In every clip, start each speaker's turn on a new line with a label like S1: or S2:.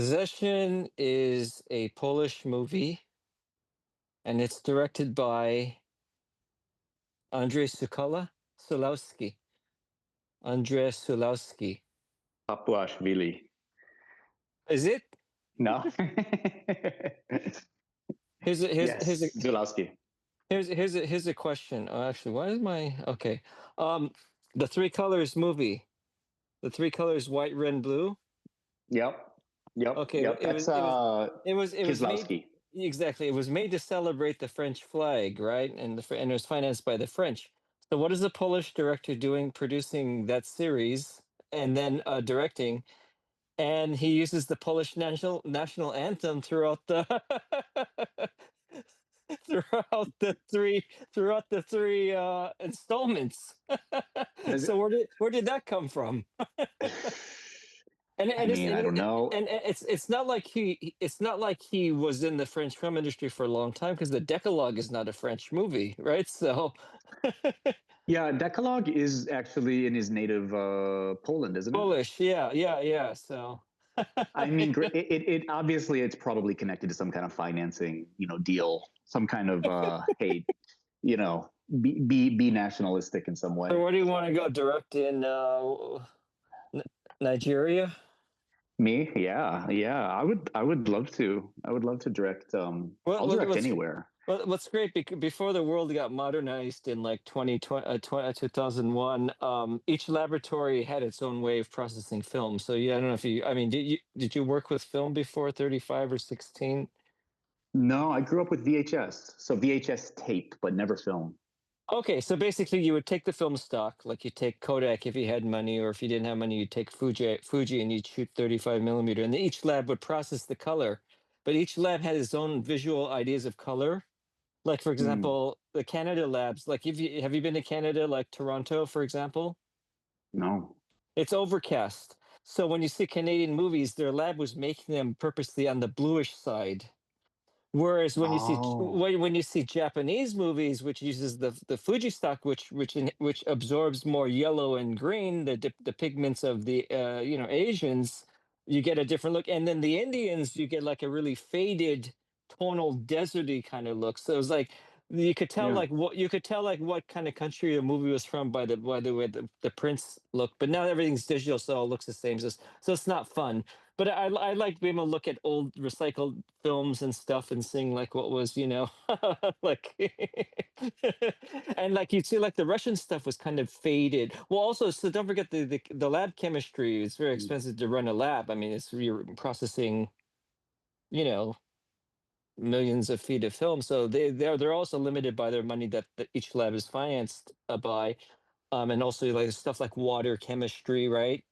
S1: Possession is a Polish movie, and it's directed by Andrzej Sulawski. Andrzej Sulawski.
S2: Papuashvili.
S1: Is it?
S2: No?
S1: Here's a here's here's a
S2: Yes, Zulowski.
S1: here's a question. Oh, actually, why is my okay? Um, the Three Colors movie. The Three Colors, white, red, and blue.
S2: Yep. Yep.
S1: Okay,
S2: Yep.
S1: it
S2: That's
S1: was it was it was made
S2: Kieslowski.
S1: exactly. It was made to celebrate the French flag, right? And it was financed by the French. So what is the Polish director doing, producing that series and then directing? And he uses the Polish national anthem throughout the throughout the three installments.
S2: Does
S1: So where did that come from?
S2: I mean, I don't know.
S1: And it's not like he was in the French film industry for a long time because the Decalogue is not a French movie, right? So
S2: Yeah, Decalogue is actually in his native Poland, isn't it?
S1: Polish, yeah. So
S2: I mean, it obviously it's probably connected to some kind of financing, deal, some kind of hey, you know, be nationalistic in some
S1: so
S2: way.
S1: where do you want to go? Direct in N- Nigeria?
S2: Me, yeah, yeah. I would love to. I would love to direct.
S1: What
S2: I'll
S1: what
S2: direct
S1: what's
S2: anywhere.
S1: what's great before the world got modernized in like 2001, each laboratory had its own way of processing film. So yeah, I don't know if you, I mean, did you work with film before 35 or 16?
S2: No, I grew up with VHS, so VHS tape, but never film.
S1: Okay, so basically you would take the film stock, like you take Kodak if you had money, or if you didn't have money, you'd take Fuji and you'd shoot 35 millimeter. And then each lab would process the color, but each lab had its own visual ideas of color. Like for
S2: Hmm.
S1: example, the Canada labs, like if you have you been to Canada, like Toronto, for example?
S2: No.
S1: It's overcast. So when you see Canadian movies, their lab was making them purposely on the bluish side. Whereas
S2: Oh,
S1: when you see Japanese movies, which uses the Fuji stock, which absorbs more yellow and green, the pigments of the Asians, you get a different look. And then the Indians, you get like a really faded, tonal, deserty kind of look. So it's like
S2: yeah.
S1: you could tell like what kind of country the movie was from by the way the prints look. But now everything's digital, so it all looks the same. So it's not fun. But I like being able to look at old recycled films and stuff and seeing like what was, like and like you see like the Russian stuff was kind of faded. Well, also, so don't forget the lab chemistry is very
S2: Mm.
S1: expensive to run a lab. I mean, it's you're processing, you know, millions of feet of film. So they're also limited by their money that each lab is financed by. And also like stuff like water chemistry, right?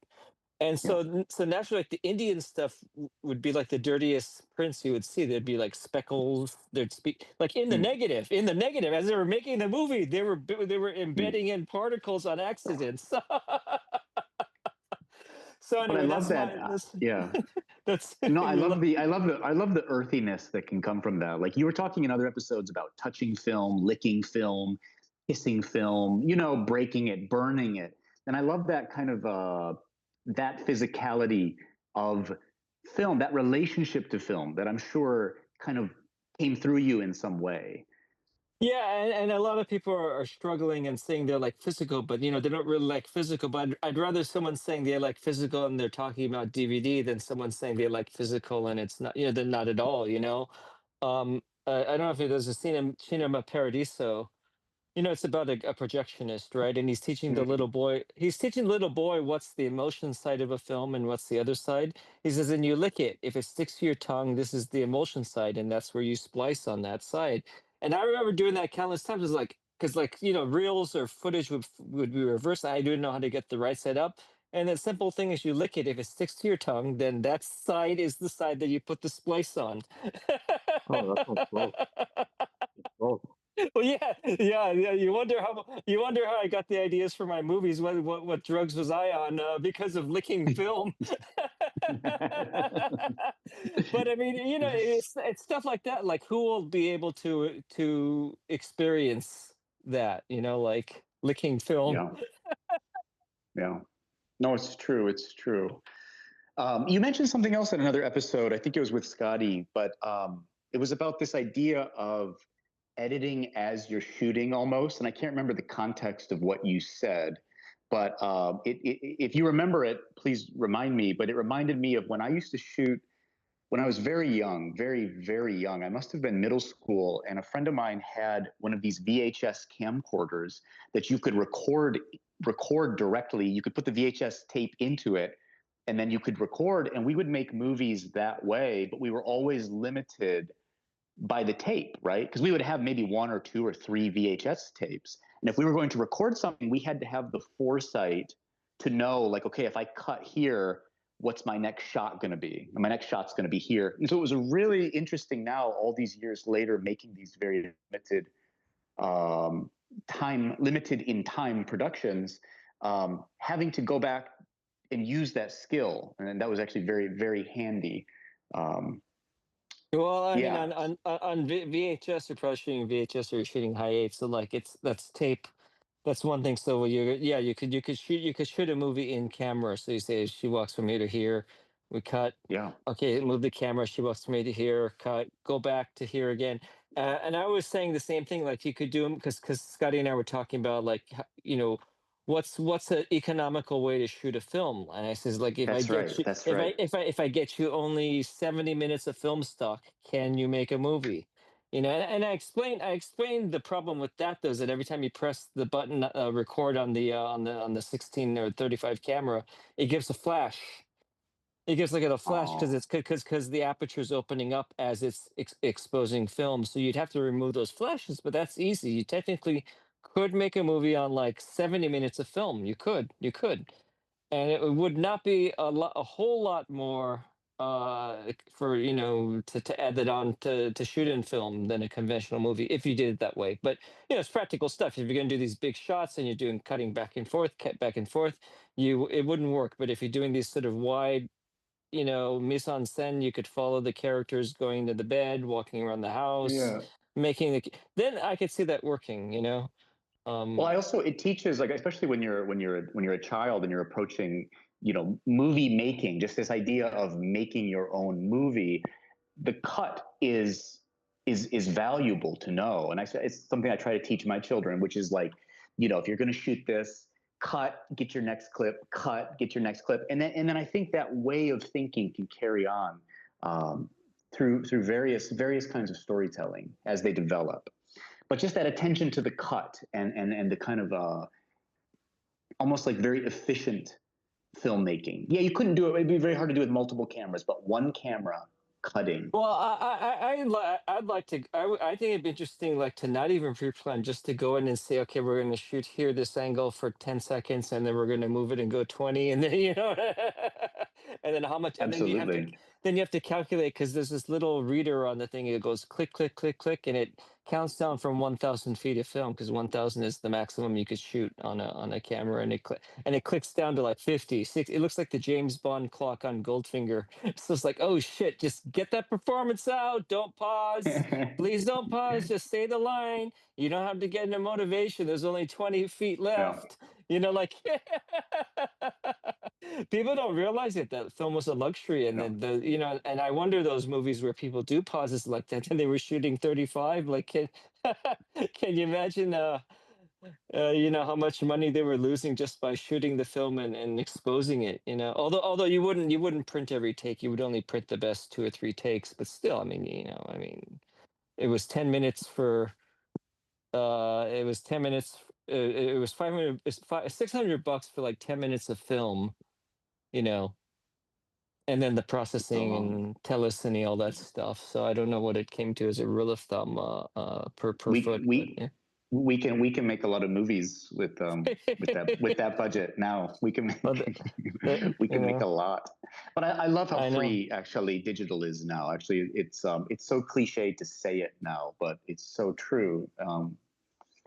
S1: And
S2: Yeah.
S1: so naturally, like the Indian stuff would be like the dirtiest prints you would see. There'd be like speckles. There'd speak like in the
S2: Mm.
S1: negative. In the negative, as they were making the movie, they were
S2: Mm.
S1: embedding in particles on accidents. So
S2: But I
S1: anyway,
S2: love that. Yeah.
S1: that's
S2: No, I
S1: you
S2: love
S1: love.
S2: the earthiness that can come from that. Like you were talking in other episodes about touching film, licking film, kissing film, breaking it, burning it. And I love that kind of that physicality of film, that relationship to film that I'm sure kind of came through you in some way.
S1: Yeah, and a lot of people are struggling and saying they're like physical, but they don't really like physical. But I'd rather someone saying they like physical and they're talking about DVD than someone saying they like physical and it's not, they're not at all, I don't know if there's a Cinema Paradiso. It's about a projectionist, right? And
S2: Mm.
S1: he's teaching the little boy what's the emotion side of a film and what's the other side. He says, and you lick it. If it sticks to your tongue, this is the emotion side, and that's where you splice on that side. And I remember doing that countless times. It's like, because like, reels or footage would be reversed. I didn't know how to get the right side up. And the simple thing is you lick it. If it sticks to your tongue, then that side is the side that you put the splice on.
S2: Oh, that's so cool. Cool.
S1: Well, yeah. You wonder how I got the ideas for my movies. What drugs was I on? Because of licking film. But I mean, it's stuff like that. Like, who will be able to experience that? Like licking film.
S2: Yeah. Yeah. No, it's true. It's true. You mentioned something else in another episode. I think it was with Scotty, but it was about this idea of editing as you're shooting almost. And I can't remember the context of what you said, but if you remember it, please remind me. But it reminded me of when I used to shoot when I was very young, very, very young. I must have been middle school, and a friend of mine had one of these VHS camcorders that you could record directly. You could put the VHS tape into it, and then you could record. And we would make movies that way, but we were always limited by the tape, right? Because we would have maybe one or two or three VHS tapes, and if we were going to record something, we had to have the foresight to know, like, okay, if I cut here, what's my next shot going to be? And my next shot's going to be here. And so it was a really interesting now, all these years later, making these very um, limited in time productions, having to go back and use that skill. And that was actually very, very handy. Um,
S1: Well, I mean,
S2: yeah,
S1: on VHS, you're probably shooting VHS or you're shooting high eight, so like that's tape. That's one thing. So you, yeah, you could shoot a movie in camera. So you say she walks from here to here, we cut.
S2: yeah,
S1: Okay, move the camera. She walks from here to here, cut. Go back to here again. And I was saying the same thing. Like you could do them because Scotty and I were talking about like what's an economical way to shoot a film. And I says like if I
S2: that's
S1: get
S2: right.
S1: you
S2: That's
S1: if I
S2: right.
S1: if I if I get you only 70 minutes of film stock, can you make a movie? And I explained the problem with that though is that every time you press the button record on the 16 or 35 camera, it gives a flash. It gives like a flash because
S2: Oh,
S1: it's because the aperture is opening up as it's exposing film. So you'd have to remove those flashes, but that's easy. You technically could make a movie on like 70 minutes of film. You could, and it would not be a whole lot more for to add that on to shoot in film than a conventional movie if you did it that way. But it's practical stuff. If you're going to do these big shots and you're doing cutting back and forth, cut back and forth, it wouldn't work. But if you're doing these sort of wide mise en scène, you could follow the characters going to the bed, walking around the house,
S2: yeah.
S1: making then I could see that working.
S2: Well,
S1: um
S2: I also it teaches, like, especially when you're a child and you're approaching movie making, just this idea of making your own movie. The cut is valuable to know, and it's something I try to teach my children, which is like, if you're going to shoot this, cut, get your next clip, cut, get your next clip, and then I think that way of thinking can carry on um, through various kinds of storytelling as they develop. But just that attention to the cut and the kind of almost like very efficient filmmaking. Yeah, you couldn't do it. It'd be very hard to do with multiple cameras, but one camera cutting.
S1: Well, I'd like to. I think it'd be interesting, like to not even pre-plan, just to go in and say, okay, we're going to shoot here this angle for 10 seconds, and then we're going to move it and go 20, and then and then how much, and then
S2: Absolutely.
S1: you have to calculate because there's this little reader on the thing. It goes click, click, click, click, and it counts down from 1,000 feet of film because 1,000 is the maximum you could shoot on a camera, and it clicks down to like 50, 60. It looks like the James Bond clock on Goldfinger. So it's like, oh shit, just get that performance out. Don't pause. Please don't pause. Just say the line. You don't have to get into motivation. There's only 20 feet
S2: Yeah.
S1: left. Like people don't realize it that film was a luxury. And
S2: Yeah.
S1: then and I wonder those movies where people do pauses like that and they were shooting 35. Like, can you imagine how much money they were losing just by shooting the film and exposing it. Although you wouldn't print every take, you would only print the best two or three takes. But still, I mean, it was 10 minutes for it was 10 minutes. It was 500, it's $600 for like 10 minutes of film. You know, and then the processing
S2: Um,
S1: and telecine, all that stuff. So I don't know what it came to as a rule of thumb per
S2: we
S1: foot, but
S2: we
S1: yeah.
S2: we can make a lot of movies with that budget. Now we can
S1: Well,
S2: make we
S1: you
S2: can make a
S1: know,
S2: lot. But I love how
S1: I know.
S2: free actually digital is now. Actually, it's so cliche to say it now, but it's so true.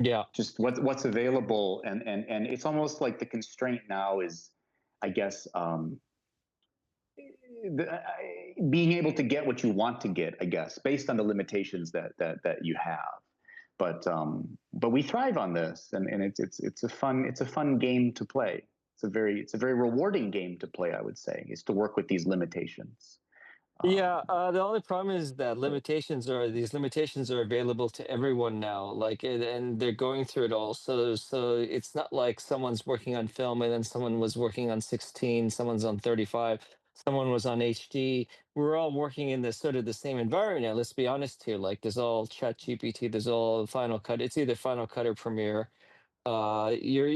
S1: Yeah.
S2: Just what's available, and it's almost like the constraint now is, I guess, being able to get what you want to get, I guess, based on the limitations that you have. But we thrive on this, and it's a fun game to play. it's a very rewarding game to play, I would say, is to work with these limitations. Um,
S1: Yeah, the only problem is that these limitations are available to everyone now. Like, and they're going through it all. So it's not like someone's working on film and then someone was working on 16, someone's on 35, someone was on HD. We're all working in this sort of the same environment now. Let's be honest here. Like, there's all Chat GPT, there's all Final Cut. It's either Final Cut or Premiere. It's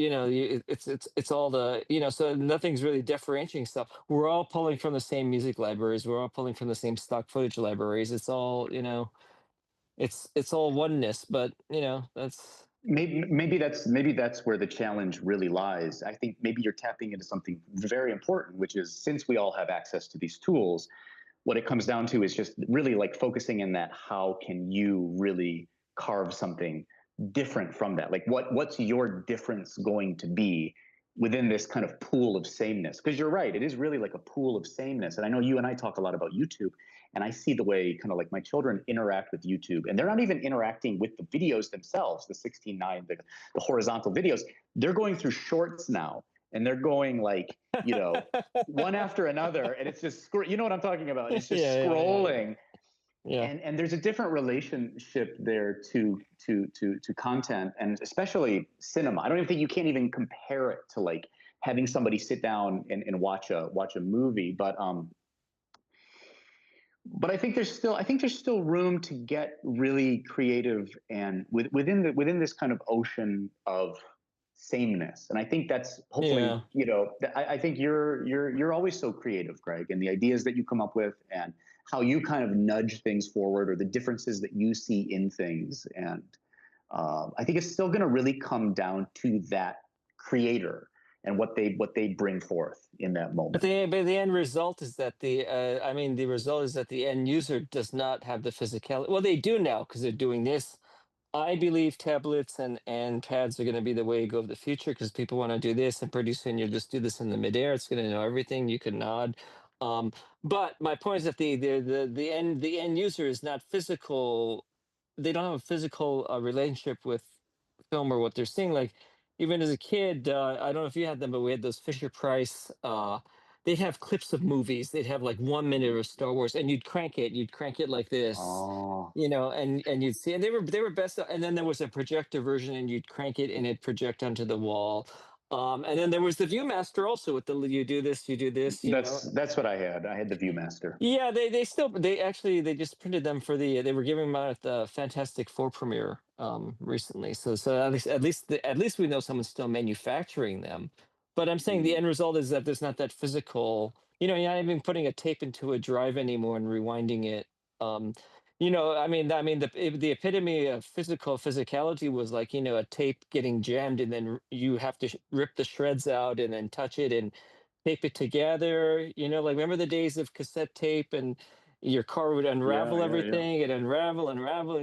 S1: all the, so nothing's really differentiating stuff. We're all pulling from the same music libraries, we're all pulling from the same stock footage libraries. It's all, it's all oneness, but that's
S2: maybe that's where the challenge really lies. I think maybe you're tapping into something very important, which is since we all have access to these tools, what it comes down to is just really like focusing in that how can you really carve something different from that? Like what's your difference going to be within this kind of pool of sameness? Because you're right, it is really like a pool of sameness. And I know you and I talk a lot about YouTube, and I see the way kind of like my children interact with YouTube, and they're not even interacting with the videos themselves, the 16:9, the horizontal videos. They're going through shorts now, and they're going like, one after another, and it's just you know what I'm talking about. It's just
S1: yeah.
S2: scrolling,
S1: Yeah.
S2: and there's a different relationship there to content, and especially cinema. I don't even think you can't even compare it to like having somebody sit down and watch a movie, but I think there's still room to get really creative and within this kind of ocean of sameness. And I think that's hopefully,
S1: Yeah.
S2: I think you're always so creative, Greg, and the ideas that you come up with and how you kind of nudge things forward or the differences that you see in things. And I think it's still going to really come down to that creator and what they bring forth in that
S1: But
S2: moment.
S1: the end result is that the result is that the end user does not have the physicality. Well, they do now because they're doing this. I believe tablets and pads are going to be the way to go of the future because people want to do this and pretty soon you just do this in the midair. It's going to know everything. You can nod. Um, but my point is that the end user is not physical. They don't have a physical relationship with film or what they're seeing. Like even as a kid, I don't know if you had them, but we had those Fisher Price. They'd have clips of movies. They'd have like 1 minute of Star Wars, and you'd crank it. You'd crank it like this,
S2: Oh,
S1: and you'd see, and they were best. And then there was a projector version, and you'd crank it, and it project onto the wall. And then there was the ViewMaster also with the you do this, you do this,
S2: that's what I had. I had the ViewMaster.
S1: yeah, they just printed them for they were giving them out at the Fantastic Four premiere recently. So at least we know someone's still manufacturing them. But I'm saying the
S2: Mm.
S1: end result is that there's not that physical, you're not even putting a tape into a drive anymore and rewinding it. Um I mean the epitome of physicality was like, a tape getting jammed and then you have to rip the shreds out and then touch it and tape it together, like remember the days of cassette tape and your car would
S2: Yeah,
S1: unravel
S2: yeah, yeah.
S1: everything and unravel, and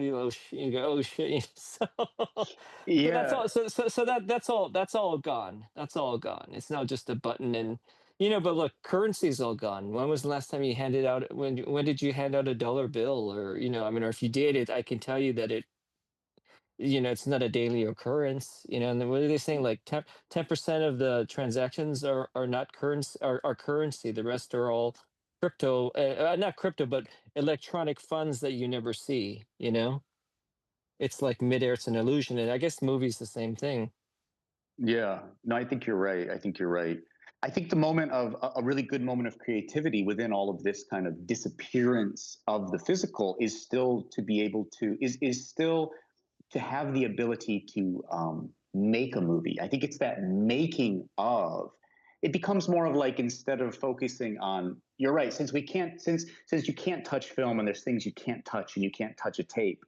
S1: you go, oh shit. So that's
S2: Yeah,
S1: all. So that's all gone. That's all gone. It's now just a button and, but look, currency's all gone. When was the last time you handed out, when did you hand out a dollar bill or, I mean, or if you did it, I can tell you that it's not a daily occurrence, and then what are they saying? Like 10% of the transactions are not currency, are currency. The rest are all crypto, not crypto, but electronic funds that you never see. It's like midair, it's an illusion. And I guess movies the same thing.
S2: yeah. No, I think you're right. I think you're right. I think the moment of a really good moment of creativity within all of this kind of disappearance of the physical is still to be able to is still to have the ability to make a movie. I think it's that making of. It becomes more of like instead of focusing on. You're right. Since you can't touch film and there's things you can't touch and you can't touch a tape.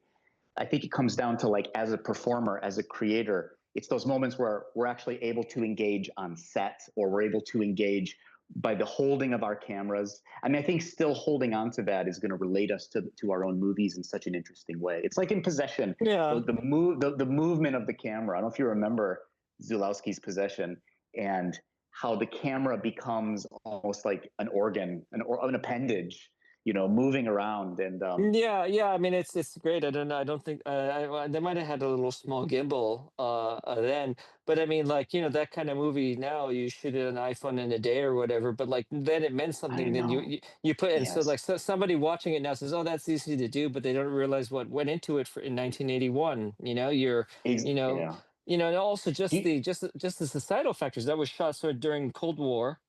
S2: I think it comes down to like as a performer, as a creator, it's those moments where we're actually able to engage on set or we're able to engage by the holding of our cameras. I mean, I think still holding on to that is going to relate us to our own movies in such an interesting way. It's like in Possession,
S1: Yeah.
S2: the movement of the camera. I don't know if you remember Zulawski's Possession and how the camera becomes almost like an organ, an appendage, moving around. And
S1: Yeah, yeah. I mean, it's great. I don't know. I don't think they might have had a little small gimbal then, but I mean, like that kind of movie now, you shoot it on an iPhone in a day or whatever. But like then it meant
S2: I
S1: something. Then
S2: know.
S1: you put and so
S2: Yes.
S1: like somebody watching it now says, "Oh, that's easy to do," but they don't realize what went into it in 1981. You know,
S2: Yeah.
S1: and also
S2: Do
S1: just
S2: you-
S1: just the societal factors that was shot sort of during Cold War.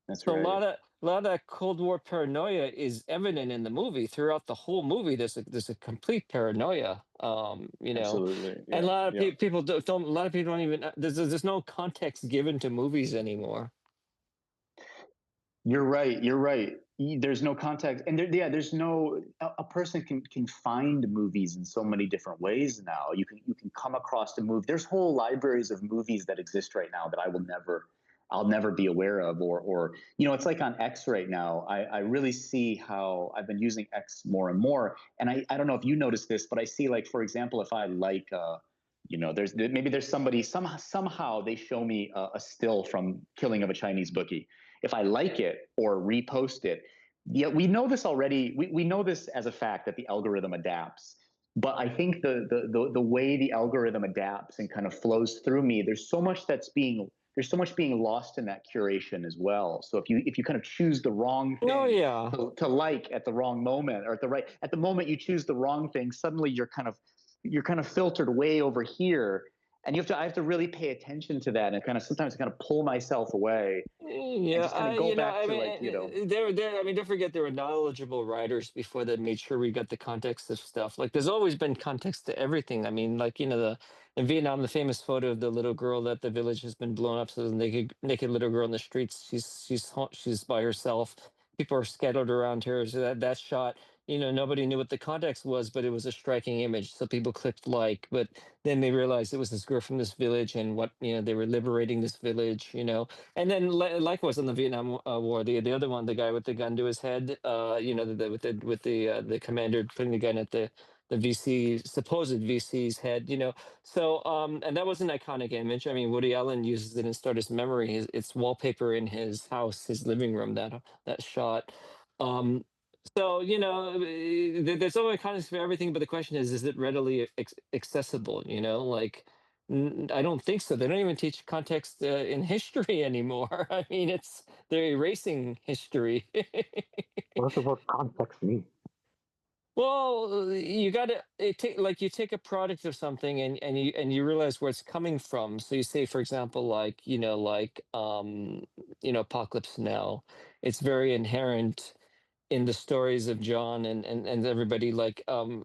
S2: that's
S1: So
S2: right.
S1: a lot of that Cold War paranoia is evident in the movie. Throughout the whole movie, there's a complete paranoia.
S2: Absolutely.
S1: And a
S2: Yeah.
S1: lot of
S2: Yeah.
S1: people don't. A lot of people don't even. There's no context given to movies anymore.
S2: You're right. You're right. There's no context, and there's no a person can find movies in so many different ways now. You can come across a movie. There's whole libraries of movies that exist right now that I'll never be aware of, or it's like on X right now. I really see how I've been using X more and more, and I don't know if you notice this, but I see, like, for example, if I like. There's somebody, somehow they show me a still from Killing of a Chinese Bookie. If I like it or repost it, yeah, we know this already. We know this as a fact that the algorithm adapts. But I think the way the algorithm adapts and kind of flows through me, there's so much being lost in that curation as well. So if you kind of choose the wrong
S1: Oh
S2: thing
S1: yeah.
S2: to like at the wrong moment, or at the moment you choose the wrong thing, suddenly you're kind of filtered way over here, and I have to really pay attention to that, and kind of sometimes kind of pull myself away and
S1: Yeah,
S2: just kind of go back
S1: I
S2: to,
S1: mean,
S2: like,
S1: there. I mean, don't forget there were knowledgeable writers before that made sure we got the context of stuff. Like, there's always been context to everything. I mean, like the in Vietnam, the famous photo of the little girl that the village has been blown up. So the naked little girl in the streets. She's by herself. People are scattered around her. So that shot. Nobody knew what the context was, but it was a striking image. So people clicked like, but then they realized it was this girl from this village, and what they were liberating this village. And then likewise on the Vietnam War, the other one, the guy with the gun to his head, with the commander putting the gun at the VC supposed VC's head, So and that was an iconic image. I mean, Woody Allen uses it in Stardust Memory. It's wallpaper in his house, his living room. That shot. Um, so there's always context for everything, but the question is it readily accessible? Like I don't think so. They don't even teach context in history anymore. I mean, they're erasing history.
S3: What does the word context mean?
S1: Well, you got to you take a product of something, and you realize where it's coming from. So you say, for example, like Apocalypse Now. It's very inherent in the stories of John and everybody, like in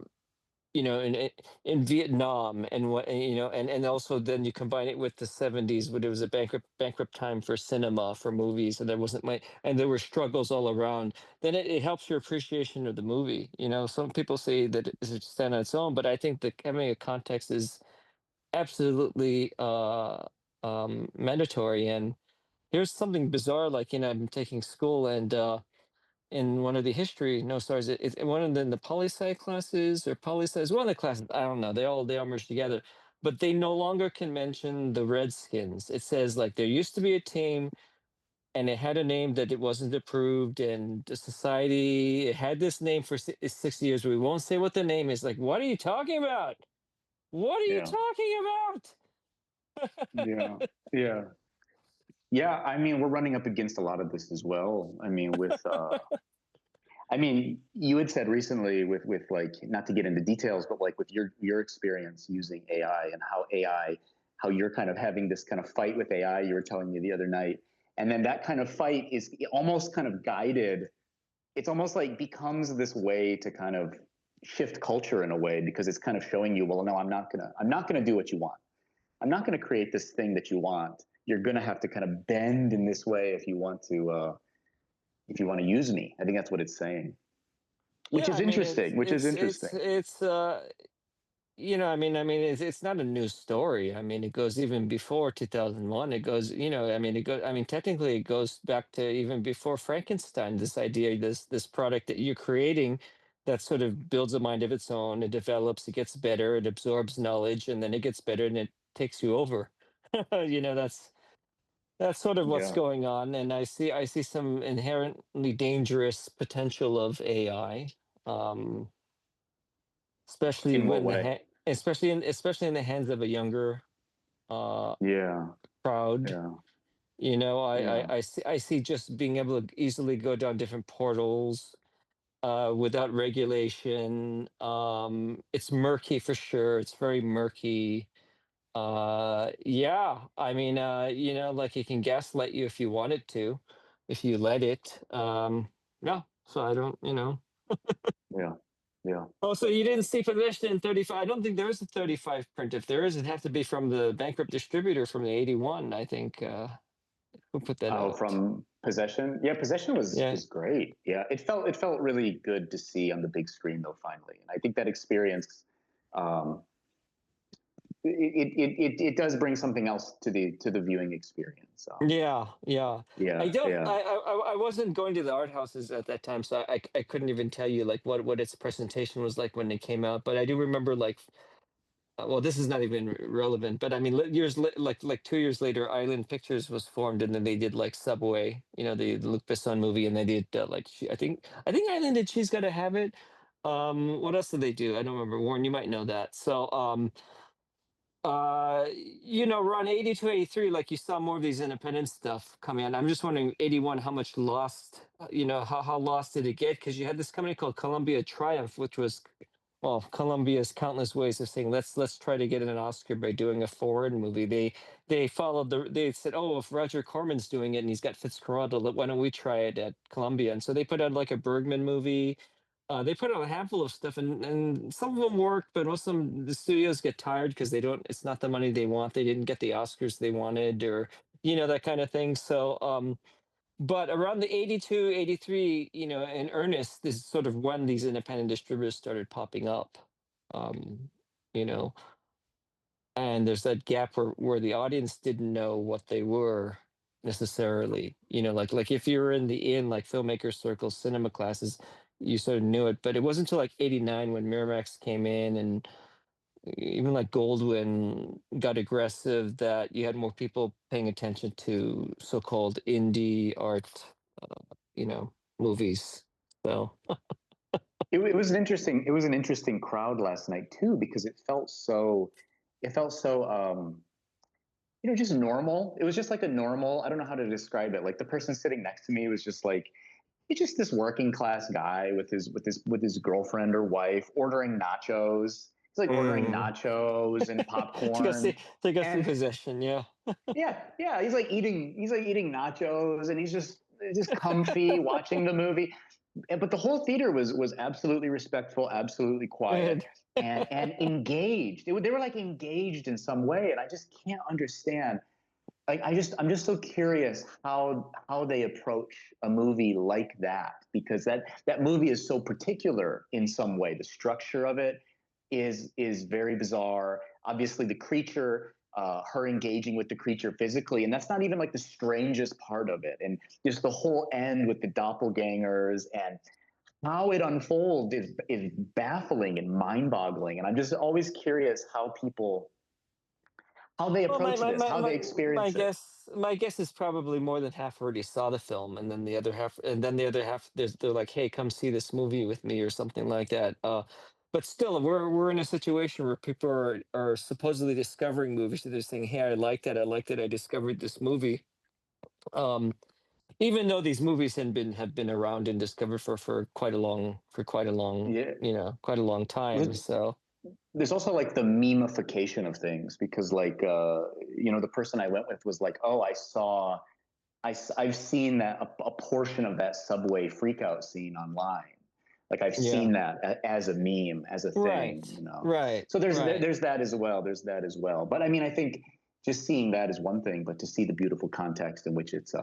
S1: Vietnam, and what and also then you combine it with the 70s, when it was a bankrupt time for cinema, for movies, and there were struggles all around. Then it helps your appreciation of the movie. Some people say that it should stand on its own, but I think that having a context is absolutely mandatory. And here's something bizarre, like I'm taking school, and in one of the history, no, sorry, it's one of the poli sci classes, or poli sci, one of the classes, I don't know, they all merge together, but they no longer can mention the Redskins. It says, like, there used to be a team, and it had a name that it wasn't approved, and the society, it had this name for 6 years. We won't say what the name is. Like, what are you talking about? What are you
S2: yeah,
S1: talking
S2: yeah,
S1: about?
S2: yeah, yeah. I mean, we're running up against a lot of this as well. I mean, you had said recently, with like, not to get into details, but like with your experience using AI, and how you're kind of having this kind of fight with AI. You were telling me the other night, and then that kind of fight is almost kind of guided. It's almost like becomes this way to kind of shift culture in a way, because it's kind of showing you, well, no, I'm not gonna do what you want. I'm not going to create this thing that you want. You're going to have to kind of bend in this way if you want to use me. I think that's what it's saying, which
S1: Yeah,
S2: is
S1: I mean, it's
S2: interesting. Which is
S1: it's it's
S2: interesting.
S1: it's I mean, it's not a new story. I mean, it goes even before 2001. It goes, I mean, technically it goes back to even before Frankenstein. This idea, this product that you're creating, that sort of builds a mind of its own. It develops, it gets better, it absorbs knowledge, and then it gets better, and it takes you over. That's. That's sort of what's
S2: Yeah.
S1: going on, and I see some inherently dangerous potential of AI, um, especially
S2: In what
S1: when
S2: way?
S1: especially in the hands of a younger uh,
S2: Yeah.
S1: crowd.
S2: Yeah.
S1: You know,
S2: Yeah.
S1: I see just being able to easily go down different portals without regulation. It's murky for sure. It's very murky. Yeah, I mean, like it can gaslight you if you want it to, if you let it. Yeah, so I don't.
S2: Yeah. Yeah.
S1: Oh, so you didn't see Possession in 35? I don't think there is a 35 print. If there is, it'd have to be from the bankrupt distributor from the 81, I think. Who put that
S2: Oh,
S1: out?
S2: from Possession. Yeah, Possession was
S1: Yeah.
S2: was great. Yeah, it felt really good to see on the big screen though. Finally, and I think that experience, um, it does bring something else to the viewing experience.
S1: Yeah, yeah. I
S2: Yeah,
S1: don't.
S2: yeah.
S1: I wasn't going to the art houses at that time, so I couldn't even tell you like what its presentation was like when it came out. But I do remember like, well, this is not even relevant, but I mean, like 2 years later, Island Pictures was formed, and then they did like Subway, the Luc Besson movie, and they did like I think Island did She's Gotta Have It. What else did they do? I don't remember. Warren, you might know that. So around 82, 83, like you saw more of these independent stuff coming out. I'm just wondering, 81, how much lost, how lost did it get? Because you had this company called Columbia Triumph, which was, well, Columbia's countless ways of saying, let's try to get an Oscar by doing a foreign movie. They said, oh, if Roger Corman's doing it and he's got Fitzcarraldo, why don't we try it at Columbia? And so they put out like a Bergman movie. They put out a handful of stuff, and some of them work, but most of them, the studios get tired because they don't. It's not the money they want. They didn't get the Oscars they wanted, or that kind of thing. So, but around the 82, 83, in earnest, this is sort of when these independent distributors started popping up. Um, you know, and there's that gap where the audience didn't know what they were necessarily, like if you were in like filmmaker circles, cinema classes, you sort of knew it, but it wasn't until like 89 when Miramax came in, and even like Goldwyn got aggressive, that you had more people paying attention to so-called indie art, movies. So
S2: It was an interesting crowd last night too, because it felt so just normal. It was just like a normal, I don't know how to describe it. Like the person sitting next to me was just like, he's just this working class guy with his girlfriend or wife ordering nachos. He's like ordering
S1: mm.
S2: nachos and
S1: to go see
S2: popcorn.
S1: to go see
S2: And
S1: Possession, yeah.
S2: yeah, yeah, he's like eating nachos, and he's just comfy watching the movie. But the whole theater was absolutely respectful, absolutely quiet,
S1: Good.
S2: and engaged. They were like engaged in some way, and I just can't understand. Like I'm just so curious how they approach a movie like that, because that movie is so particular in some way. The structure of it is very bizarre. Obviously, the creature, her engaging with the creature physically, and that's not even like the strangest part of it. And just the whole end with the doppelgangers and how it unfolds is baffling and mind-boggling. And I'm just always curious how they
S1: Well, my
S2: approach
S1: my
S2: this,
S1: my
S2: how they
S1: my my
S2: experience it.
S1: guess is probably more than half already saw the film, and then the other half, they're like, "Hey, come see this movie with me," or something like that. But still, we're in a situation where people are supposedly discovering movies. So they're saying, "Hey, I like that. I like that. I discovered this movie." Um, Even though these movies have been around and discovered
S2: Yeah.
S1: quite a long time. So
S2: There's also like the memification of things, because like the person I went with was like, oh, I've seen that a portion of that subway freakout scene online. Like I've
S1: yeah,
S2: seen that as a meme, as a thing,
S1: right, right,
S2: So
S1: right.
S2: there's that as well. There's that as well. But I mean, I think just seeing that is one thing, but to see the beautiful context in which it's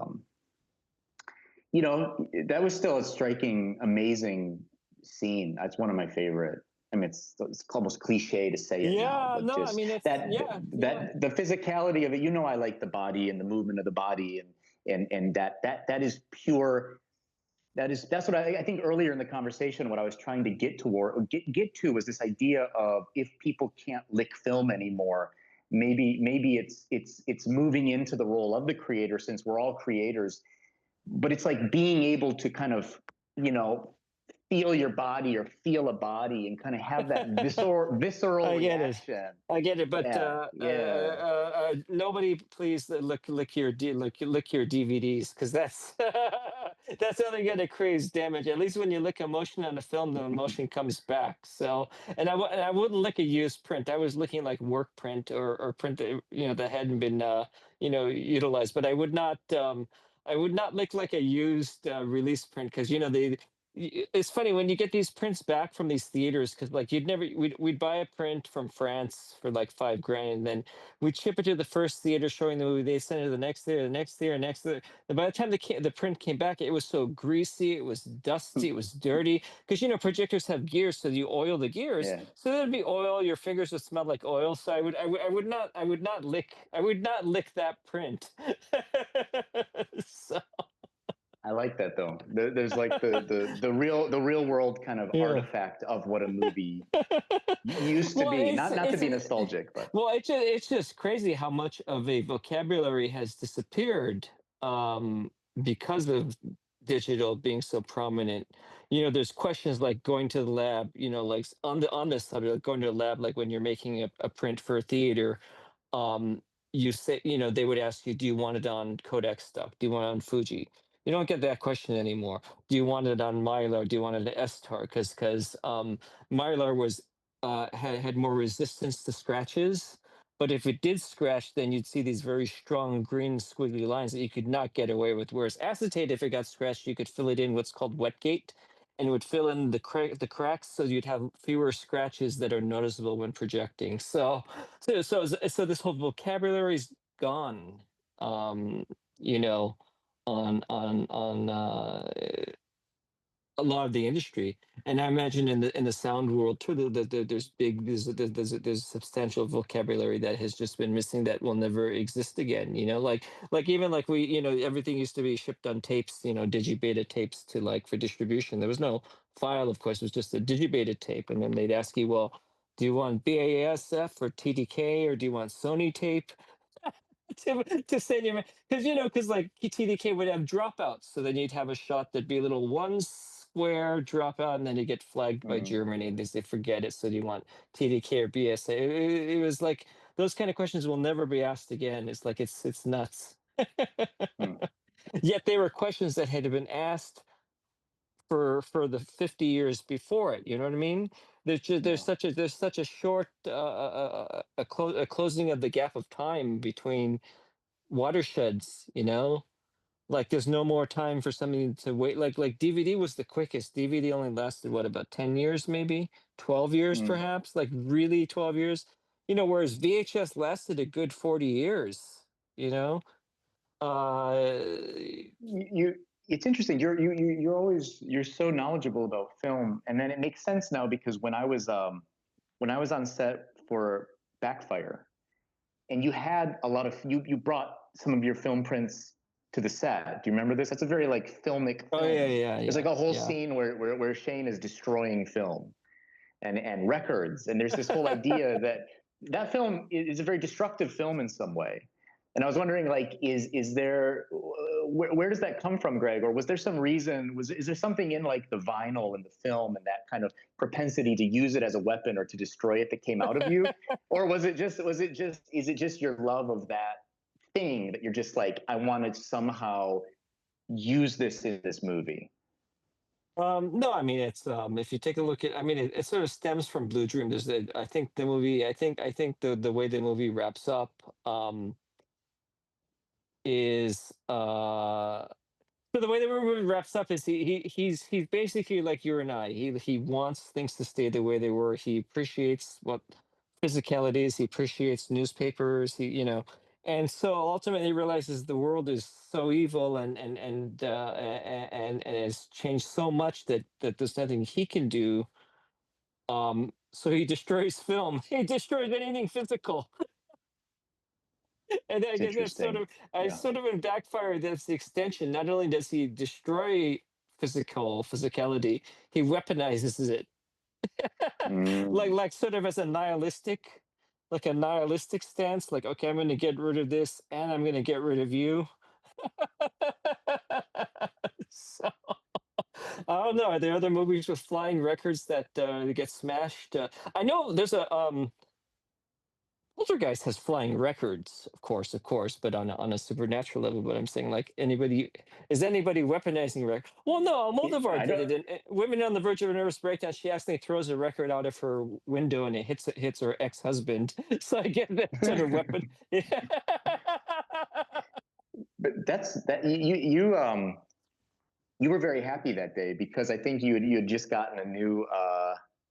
S2: that was still a striking, amazing scene. That's one of my favorite. I mean, it's almost cliche to say it now,
S1: Yeah,
S2: but
S1: no, I
S2: just
S1: mean it's
S2: that
S1: yeah, yeah.
S2: that the physicality of it. I like the body and the movement of the body, and that is pure. That's what I think earlier in the conversation. What I was trying to get to was this idea of, if people can't lick film anymore, maybe it's moving into the role of the creator, since we're all creators, but it's like being able to kind of, you know, feel your body or feel a body and kind of have that visceral
S1: I get it.
S2: reaction.
S1: I get it, but
S2: Yeah, yeah.
S1: nobody, please look your look your DVDs, because that's that's only going to create damage. At least when you lick emotion on a film, the emotion comes back. So, and I wouldn't lick a used print. I was looking like work print, or print that, you know, that hadn't been utilized. But I would not lick like a used release print, because, you know, it's funny when you get these prints back from these theaters, because like we'd buy a print from France for like $5,000, and then we'd ship it to the first theater showing the movie. They send it to the next theater, the next theater, next theater. And by the time the print came back, it was so greasy, it was dusty, it was dirty, because, you know, projectors have gears, so you oil the gears,
S2: Yeah.
S1: so there'd be oil, your fingers would smell like oil. So I would not lick that print. So
S2: I like that though. There's like the real world kind of
S1: yeah.
S2: artifact of what a movie used to
S1: Well,
S2: be.
S1: it's
S2: Not to
S1: it's
S2: be nostalgic, but
S1: well, it's just crazy how much of a vocabulary has disappeared, because of digital being so prominent. You know, there's questions like going to the lab. You know, like on this subject, like going to the lab, like when you're making a print for a theater. um, you say, you know, they would ask you, do you want it on Kodak stock? Do you want it on Fuji? You don't get that question anymore. Do you want it on Mylar? Do you want it at Star? Because Mylar was had more resistance to scratches. But if it did scratch, then you'd see these very strong green squiggly lines that you could not get away with. Whereas acetate, if it got scratched, you could fill it in what's called wet gate, and it would fill in the cracks, so you'd have fewer scratches that are noticeable when projecting. So this whole vocabulary is gone. Um, you know, on a lot of the industry, and I imagine in the sound world too. There's substantial vocabulary that has just been missing, that will never exist again. You know, like even like we, you know, everything used to be shipped on tapes. You know, digibeta tapes to like for distribution. There was no file, of course. It was just a digibeta tape, and then they'd ask you, well, do you want BASF or TDK, or do you want Sony tape? To send you, because, you know, because like TDK would have dropouts, so then you'd have a shot that'd be a little one square dropout, and then you get flagged by Germany. They forget it, so do you want TDK or BSA? It was like those kind of questions will never be asked again. It's like it's nuts. Yet they were questions that had been asked for the 50 years before it. You know what I mean? There's such a short a closing of the gap of time between watersheds. You know, like there's no more time for something to wait. Like DVD was the quickest. DVD only lasted what, about 10 years, maybe 12 years, perhaps, like really 12 years. You know, whereas VHS lasted a good 40 years. You know, uh,
S2: you it's interesting. You're always, you're so knowledgeable about film, and then it makes sense now, because when I was on set for Backfire, and you had a lot of you brought some of your film prints to the set. Do you remember this? That's a very like filmic
S1: oh
S2: film.
S1: yeah,
S2: There's like a whole
S1: yeah.
S2: scene where Shane is destroying film and records, and there's this whole idea that film is a very destructive film in some way. And I was wondering, like, is there where does that come from, Greg? Or was there some reason? Is there something in like the vinyl and the film and that kind of propensity to use it as a weapon or to destroy it that came out of you? Or is it just your love of that thing that you're just like, I want to somehow use this in this movie?
S1: No, I mean, it's if you take a look at, I mean, it sort of stems from Blue Dream. I think the movie, I think the way the movie wraps up, is so the way the movie wraps up is he's basically like you and I. He wants things to stay the way they were. He appreciates what physicality is. He appreciates newspapers. And so ultimately he realizes the world is so evil, and has changed so much that there's nothing he can do. So he destroys film. He destroys anything physical. And I
S2: It's
S1: guess that's
S2: interesting. Yeah.
S1: sort of in Backfire, that's the extension. Not only does he destroy physicality, he weaponizes it,
S2: Mm.
S1: like sort of as a nihilistic like a nihilistic stance, like, okay, I'm going to get rid of this and I'm going to get rid of you. So I don't know. Are there other movies with flying records that get smashed? I know there's a Poltergeist has flying records, of course, but on a supernatural level. But I'm saying, like, anybody is anybody weaponizing record? Well, no,
S2: Yeah,
S1: Moldovar
S2: I
S1: did
S2: don't.
S1: it. In Women on the Verge of a Nervous Breakdown, she accidentally throws a record out of her window and it hits her ex husband. So I get that sort of weapon. Yeah.
S4: But that's that you were very happy that day because I think you had just gotten a new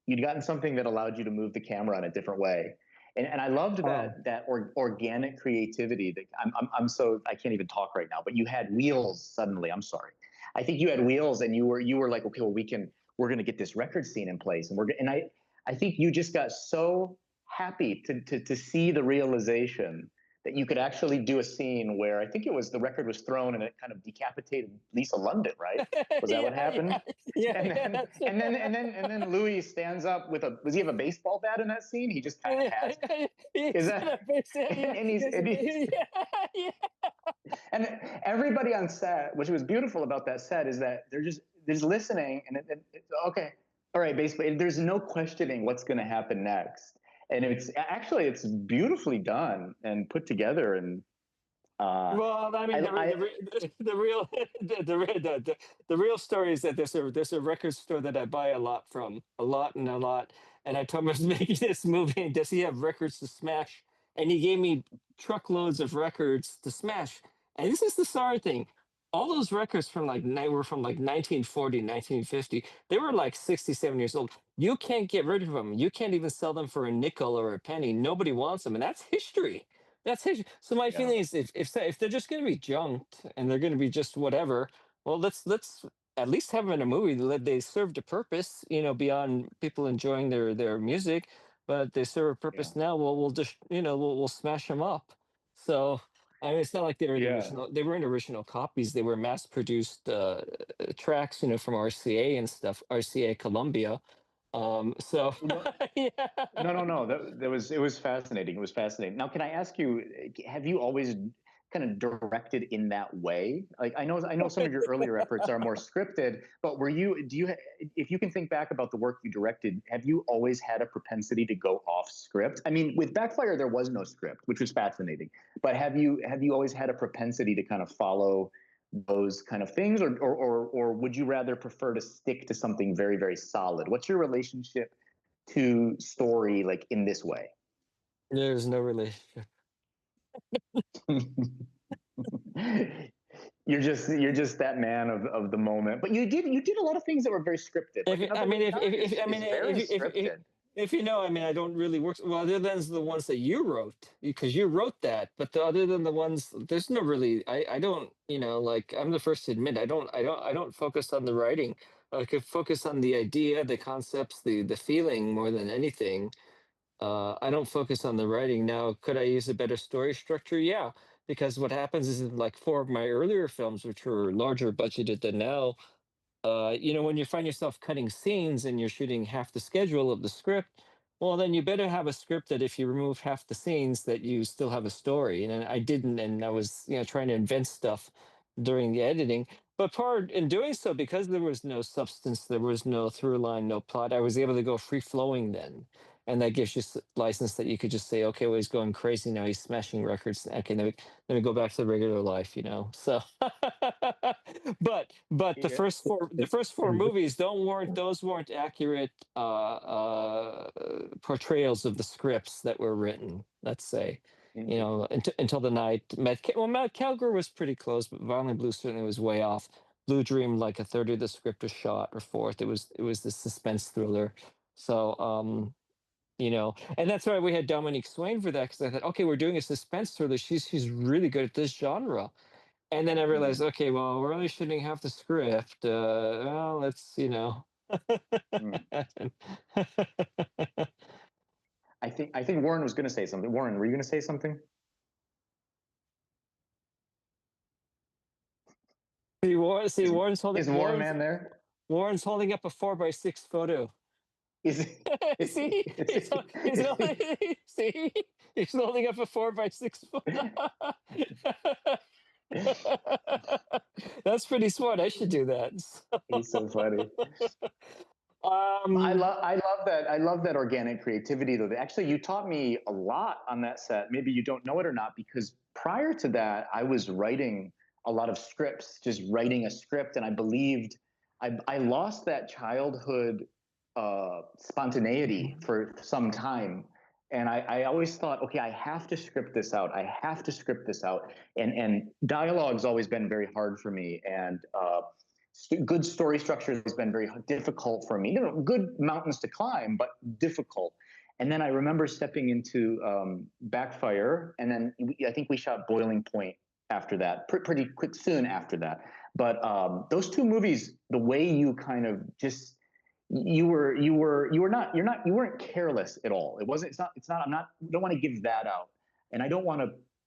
S4: you'd gotten something that allowed you to move the camera in a different way. And I loved
S1: Oh.
S4: that organic creativity that I'm so I can't even talk right now, but you had wheels suddenly. I'm sorry. I think you had wheels and you were like, okay, well we're going to get this record scene in place and I think you just got so happy to see the realization that you could actually do a scene where I think it was the record was thrown and it kind of decapitated Lisa London, right? Was that what
S1: Yeah,
S4: happened?
S1: yeah,
S4: And
S1: yeah.
S4: then Louis stands up with a does he have a baseball bat in that scene? He just kind of has. Is that
S1: Yeah.
S4: and everybody on set, which was beautiful about that set is that they're just listening and okay, all right, basically there's no questioning what's going to happen next. And it's beautifully done and put together and
S1: Well, I mean,
S4: I
S1: the real the real story is that there's a record store that I buy a lot from, a lot and a lot. And I told him I was making this movie, and does he have records to smash? And he gave me truckloads of records to smash. And this is the sorry thing. All those records were from like 1940, 1950. They were like 60, 70 years old. You can't get rid of them. You can't even sell them for a nickel or a penny. Nobody wants them, and that's history. That's history. So my
S4: yeah.
S1: feeling is, if they're just going to be junked and they're going to be just whatever, well, let's at least have them in a movie that they served a purpose, beyond people enjoying their music, but they serve a
S4: Yeah.
S1: purpose now. Well, we'll just we'll smash them up. So I mean, it's not like they were the
S4: Yeah.
S1: original. They weren't original copies. They were mass produced tracks, from RCA and stuff, RCA Columbia. So
S4: No,
S1: yeah.
S4: no. It was fascinating. It was fascinating. Now, can I ask you? Have you always kind of directed in that way? Like I know some of your earlier efforts are more scripted, but if you can think back about the work you directed, have you always had a propensity to go off script? I mean, with Backfire, there was no script, which was fascinating. But have you always had a propensity to kind of follow those kind of things, or would you rather prefer to stick to something very, very solid? What's your relationship to story like in this way?
S1: There's no relationship.
S4: You're just that man of the moment. But you did a lot of things that were very scripted. Like
S1: I mean,
S4: is very scripted.
S1: if I mean, I don't really work well, other than the ones that you wrote, because you wrote that. But other than the ones, there's no really. I don't, like, I'm the first to admit, I don't focus on the writing. I could focus on the idea, the concepts, the feeling more than anything. I don't focus on the writing now. Could I use a better story structure? Yeah, because what happens is, in like four of my earlier films, which were larger budgeted than now, when you find yourself cutting scenes and you're shooting half the schedule of the script, well, then you better have a script that if you remove half the scenes, that you still have a story. And I didn't, and I was, trying to invent stuff during the editing. But part in doing so, because there was no substance, there was no through line, no plot, I was able to go free flowing then. And that gives you license that you could just say, okay, well, he's going crazy now. He's smashing records. Okay, let me go back to the regular life. So, but
S4: Yeah.
S1: the first four movies weren't accurate portrayals of the scripts that were written. Let's say, until the night. Matt Calgary was pretty close, but Violent Blue certainly was way off. Blue Dream, like a third of the script was shot, or fourth. It was the suspense thriller. So, and that's why we had Dominique Swain for that, because I thought, okay, we're doing a suspense thriller. She's really good at this genre. And then I realized, okay, well, we're only shooting half the script. Well, let's,
S4: Mm. I think Warren was going to say something. Warren, were you going to say something?
S1: See, Warren's holding
S4: Is Warren man there?
S1: Warren's holding up a 4x6 photo.
S4: Is
S1: See, he's only, see, he's holding up a 4 by 6 foot. That's pretty smart. I should do that.
S4: he's so funny.
S1: Um,
S4: I love that. I love that organic creativity though. Actually, you taught me a lot on that set. Maybe you don't know it or not, because prior to that, I was writing a lot of scripts, just writing a script, and I believed I lost that childhood spontaneity for some time. And I always thought, okay, I have to script this out. I have to script this out. And dialogue's always been very hard for me. And good story structure has been very difficult for me. You know, good mountains to climb, but difficult. And then I remember stepping into Backfire, and then I think we shot Boiling Point after that, pretty quick, soon after that. But those two movies, the way you kind of just you weren't careless at all. It wasn't. It's not. I'm not. I don't want to give that out, and I don't want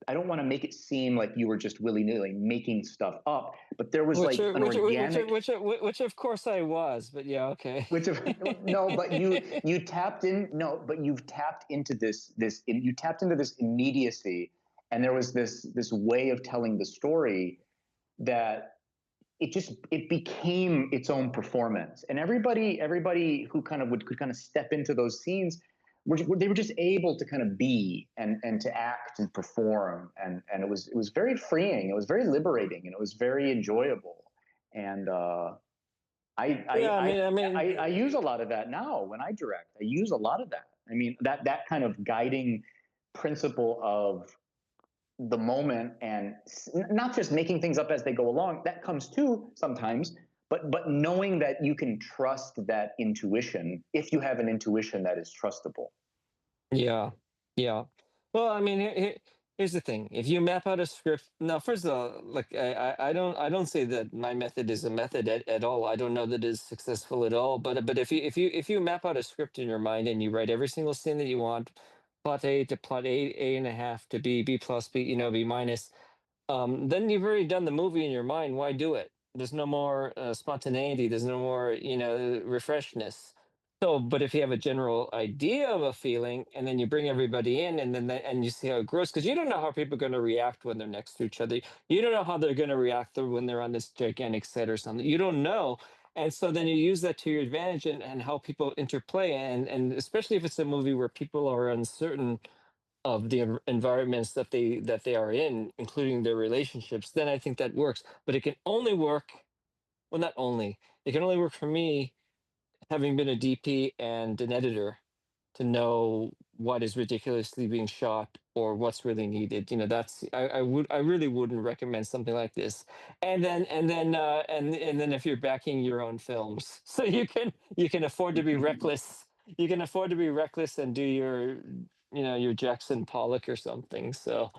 S4: to make it seem like you were just willy-nilly making stuff up, but there was like an organic,
S1: which of course I was, but yeah, okay.
S4: which of no, but you tapped in, no, but you've tapped into you tapped into this immediacy, and there was this way of telling the story that it became its own performance, and everybody who could kind of step into those scenes they were just able to kind of be and to act and perform, and it was very freeing, it was very liberating, and it was very enjoyable. And I use a lot of that now when I direct. I use a lot of that. I mean, that kind of guiding principle of the moment, and not just making things up as they go along, that comes too sometimes, but knowing that you can trust that intuition if you have an intuition that is trustable.
S1: Yeah, yeah. Well, I mean, here's the thing: if you map out a script, now, first of all, like I don't say that my method is a method at all. I don't know that it's successful at all. But if you map out a script in your mind and you write every single scene that you want, plot A to plot A and a half to B plus B, B minus, then you've already done the movie in your mind. Why do it? There's no more spontaneity. There's no more, refreshness. So, but if you have a general idea of a feeling, and then you bring everybody in, and then and you see how it grows, because you don't know how people are going to react when they're next to each other. You don't know how they're going to react when they're on this gigantic set or something. You don't know, and so then you use that to your advantage, and how people interplay, and especially if it's a movie where people are uncertain of the environments that they are in, including their relationships, then I think that works. But it can only work, well, not only, it can only work for me, having been a DP and an editor, to know what is ridiculously being shot or what's really needed. That's I really wouldn't recommend something like this. And then if you're backing your own films, so you can afford to be reckless. You can afford to be reckless and do your Jackson Pollock or something. So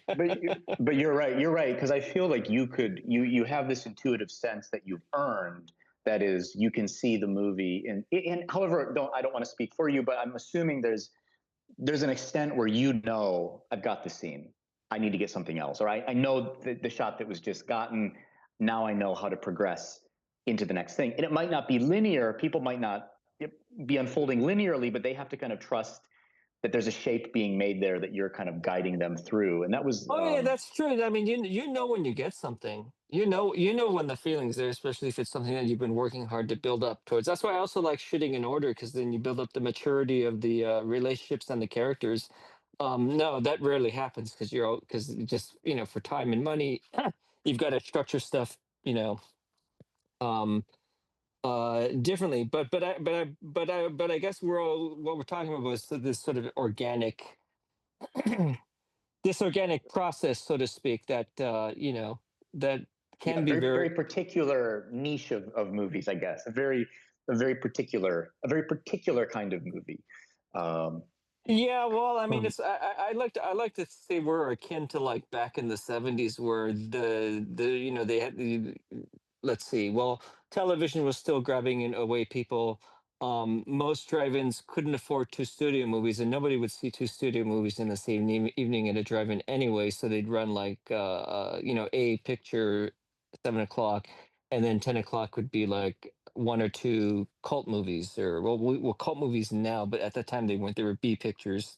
S4: But you're right. You're right, because I feel like you have this intuitive sense that you've earned. That is, you can see the movie, and however, I don't want to speak for you, but I'm assuming there's an extent where I've got the scene. I need to get something else, or I know the shot that was just gotten. Now I know how to progress into the next thing, and it might not be linear. People might not be unfolding linearly, but they have to kind of trust that there's a shape being made there that you're kind of guiding them through. And that was
S1: oh yeah, that's true. I mean, you know when you get something. You know when the feeling's there, especially if it's something that you've been working hard to build up towards. That's why I also like shooting in order, because then you build up the maturity of the relationships and the characters. No, that rarely happens, because just for time and money, you've got to structure stuff, um, differently. But I guess what we're talking about is this sort of organic this organic process, so to speak, that that can be
S4: very
S1: very.
S4: particular niche of movies, I guess. A very particular kind of movie. Um,
S1: Yeah, well, I mean,
S3: Um,
S1: it's I like to say we're akin to, like, back in the '70s, where they had let's see, well, television was still grabbing in away people. Most drive-ins couldn't afford two studio movies, and nobody would see two studio movies in the same evening at a drive-in anyway. So they'd run, like, a picture 7 o'clock, and then 10 o'clock would be like one or two cult movies, or well, cult movies now, but at the time they were B pictures.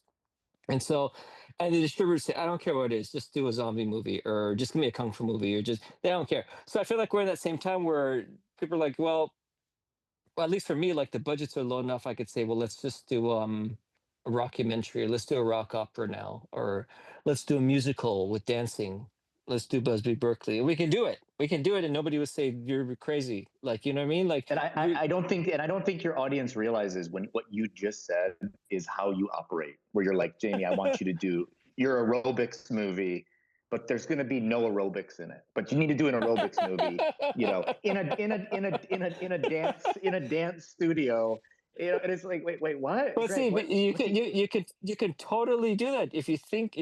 S1: And so, and the distributors say, I don't care what it is, just do a zombie movie, or just give me a kung fu movie, or just, they don't care. So I feel like we're in that same time where people are like, well, at least for me, like the budgets are low enough, I could say, well, let's just do a rockumentary, let's do a rock opera now, or let's do a musical with dancing. Let's do Busby Berkeley. We can do it. We can do it, and nobody would say you're crazy. Like, you know what I mean? Like,
S4: And I don't think, and I don't think your audience realizes when what you just said is how you operate, where you're like, Jamie, I want you to do your aerobics movie, but there's going to be no aerobics in it. But you need to do an aerobics movie, you know, in a dance studio, you know. And it's like, wait, what,
S1: But
S4: Greg?
S1: see, but you can totally do that if you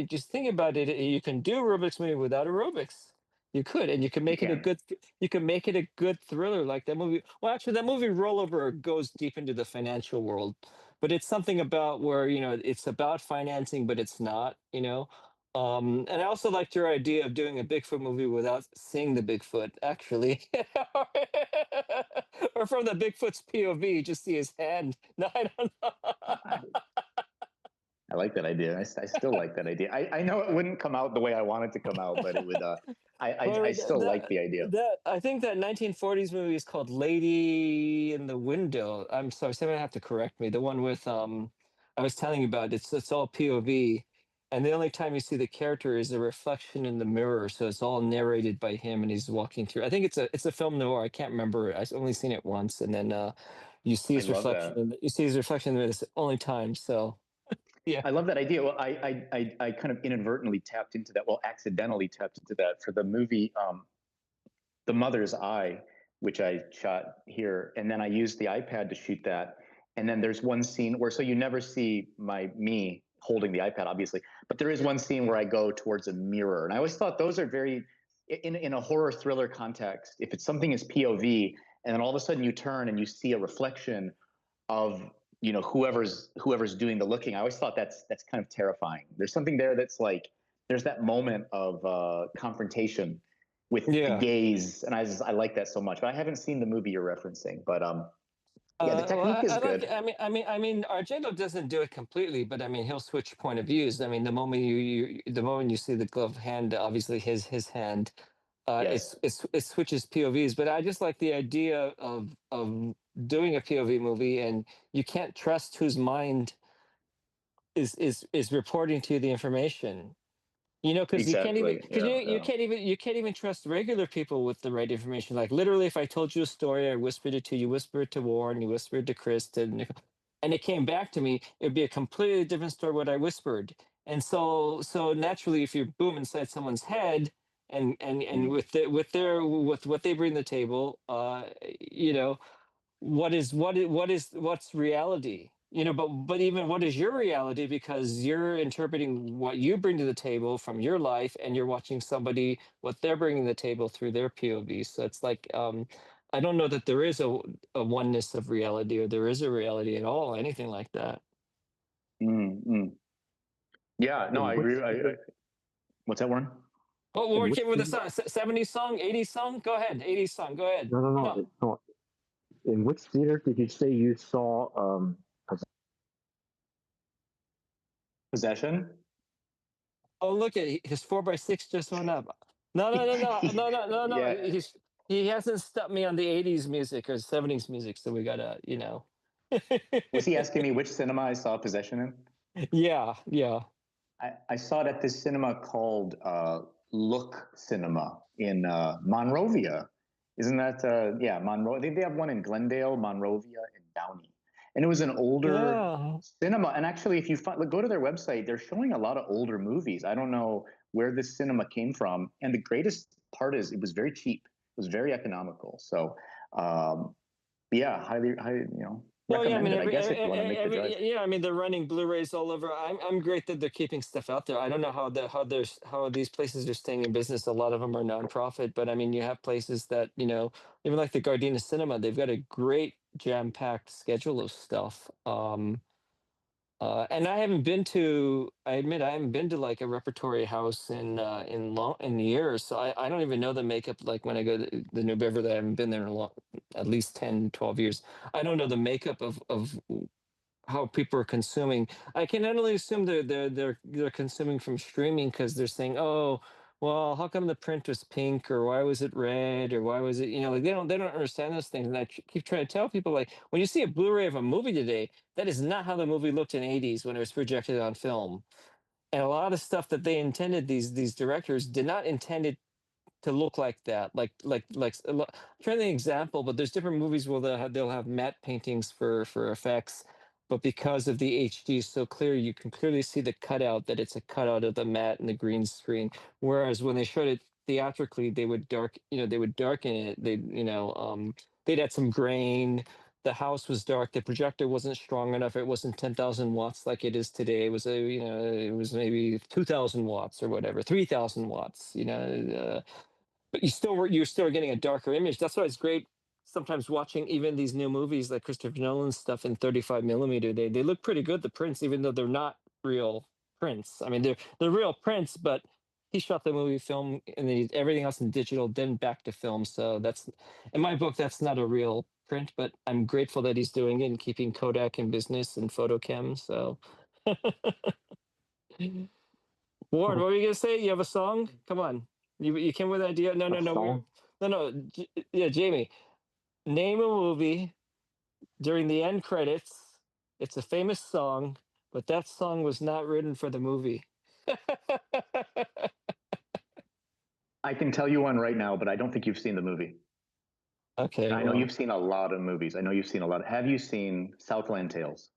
S1: just think about it. You can do aerobics movie without aerobics. You could, and you can
S4: You
S1: make it a
S4: can.
S1: good. You can make it a good thriller like that movie. Well, actually, that movie Rollover goes deep into the financial world, but it's something about where it's about financing, but it's not. And I also liked your idea of doing a Bigfoot movie without seeing the Bigfoot, actually, or from the Bigfoot's POV, you just see his hand. No, I don't know.
S4: I like that idea. I still like that idea. I know it wouldn't come out the way I want it to come out, but it would. I
S1: Well,
S4: still like the idea.
S1: I think that 1940s movie is called Lady in the Window. I'm sorry, somebody have to correct me. The one with I was telling you about. It's all POV, and the only time you see the character is a reflection in the mirror. So it's all narrated by him, and he's walking through. I think it's a film noir. I can't remember. I've only seen it once, and then you see
S4: I
S1: his
S4: love
S1: reflection.
S4: that.
S1: You see his reflection. And it's the only time. So yeah.
S4: I love that idea. Well, I kind of inadvertently tapped into that. Well, accidentally tapped into that for the movie, The Mother's Eye, which I shot here, and then I used the iPad to shoot that. And then there's one scene where, so you never see me holding the iPad, obviously, but there is one scene where I go towards a mirror, and I always thought those are very, in a horror thriller context, if it's something is POV, and then all of a sudden you turn and you see a reflection of whoever's doing the looking. I always thought that's kind of terrifying. There's something there that's like, there's that moment of confrontation with the
S1: Yeah.
S4: gaze, and I like that so much. But I haven't seen the movie you're referencing, but yeah, the
S1: Well,
S4: technique is
S1: I like.
S4: good.
S1: I mean, Argento doesn't do it completely, but I mean, he'll switch point of views. I mean, the moment you see the glove hand, obviously his hand,
S4: Yes,
S1: it switches POVs. But I just like the idea of doing a POV movie, and you can't trust whose mind is reporting to you the information. Because you can't even
S4: exactly.
S1: because
S4: Yeah,
S1: you
S4: yeah.
S1: can't even trust regular people with the right information. Like literally, if I told you a story, I whispered it to you, whispered it to Warren, you whispered to Chris, and it came back to me, it would be a completely different story what I whispered. And so naturally, if you're boom inside someone's head, and
S4: Mm.
S1: with what they bring to the table, you know, what's reality, but even what is your reality, because you're interpreting what you bring to the table from your life, and you're watching somebody what they're bringing to the table through their POV. So it's like, I don't know that there is a oneness of reality, or there is a reality at all, anything like that.
S4: Mm, mm. Yeah, no, I
S3: In which
S4: agree.
S3: theater?
S4: What's that, Warren?
S1: Oh,
S3: In
S1: we're
S3: which
S1: kidding with a
S3: theater?
S1: song, 70s song, 80s song, go ahead, 80s song, go ahead.
S3: No, no, no,
S1: No.
S3: no. In which theater did you say you saw?
S4: Possession.
S1: Oh, look at his 4x6 just went up. No, no, no, no, no, no, no, no.
S4: Yeah.
S1: He hasn't stopped me on the 80s music or 70s music, so we gotta.
S4: Was he asking me which cinema I saw Possession in?
S1: Yeah, yeah.
S4: I saw it at this cinema called Look Cinema in Monrovia. Isn't that yeah, Monrovia? I think they have one in Glendale, Monrovia, and Downey. And it was an older
S1: Yeah.
S4: cinema. And actually, if you go to their website, they're showing a lot of older movies. I don't know where this cinema came from. And the greatest part is it was very cheap. It was very economical. So yeah, highly,
S1: Well, yeah, I mean,
S4: recommended, I guess, if you want to make the drive.
S1: yeah, I mean, they're running Blu-rays all over. I'm great that they're keeping stuff out there. I don't know how these places are staying in business. A lot of them are nonprofit, but I mean, you have places that, even like the Gardena Cinema, they've got a great jam-packed schedule of stuff. And I haven't been to. I admit I haven't been to like a repertory house in years. So I don't even know the makeup. Like when I go to the New Beverly, I haven't been there in a long, at least 10, 12 years. I don't know the makeup of how people are consuming. I can only assume they're consuming from streaming because they're saying, oh, well, how come the print was pink or why was it red or why was it, like they don't understand those things. And I keep trying to tell people, like, when you see a Blu-ray of a movie today, that is not how the movie looked in '80s when it was projected on film. And a lot of stuff that they intended, these directors did not intend it to look like that. I'm trying to think example, but there's different movies where they'll have matte paintings for effects, but because of the HD is so clear, you can clearly see the cutout that it's a cutout of the matte and the green screen. Whereas when they showed it theatrically, they would darken it. They'd add some grain. The house was dark. The projector wasn't strong enough. It wasn't 10,000 watts like it is today. It was it was maybe 2,000 watts or whatever, 3,000 watts. But you're still getting a darker image. That's why it's great sometimes watching even these new movies like Christopher Nolan stuff in 35 millimeter. They look pretty good, the prints, even though they're not real prints. I mean, they're real prints, but he shot the movie film and then everything else in digital, then back to film. So that's, in my book, that's not a real print, but I'm grateful that he's doing it and keeping Kodak in business and photochem. So Ward, what were you gonna say? You have a song? Come on. You came with an idea? No,
S3: A
S1: no, no.
S3: song?
S1: Yeah, Jamie. Name a movie during the end credits. It's a famous song, but that song was not written for the movie.
S4: I can tell you one right now, but I don't think you've seen the movie.
S1: Okay,
S4: I know
S1: well.
S4: you've seen a lot of movies. I know you've seen a lot. Have you seen Southland Tales?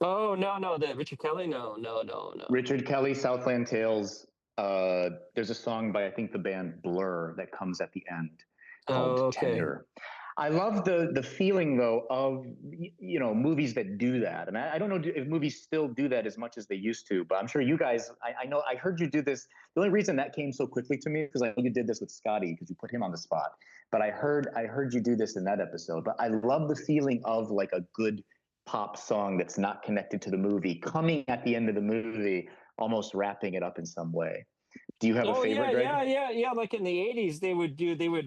S1: Oh no, the Richard Kelly? No.
S4: Richard Kelly, Southland Tales. There's a song by I think the band Blur that comes at the end called
S1: Oh, okay.
S4: Tender. I love the feeling though of movies that do that, and I don't know if movies still do that as much as they used to, but I'm sure you guys. I know I heard you do this. The only reason that came so quickly to me is because I know you did this with Scotty because you put him on the spot. But I heard you do this in that episode. But I love the feeling of like a good pop song that's not connected to the movie coming at the end of the movie, almost wrapping it up in some way. Do you have a
S1: Oh
S4: favorite, Greg?
S1: yeah. Like in the '80s, they would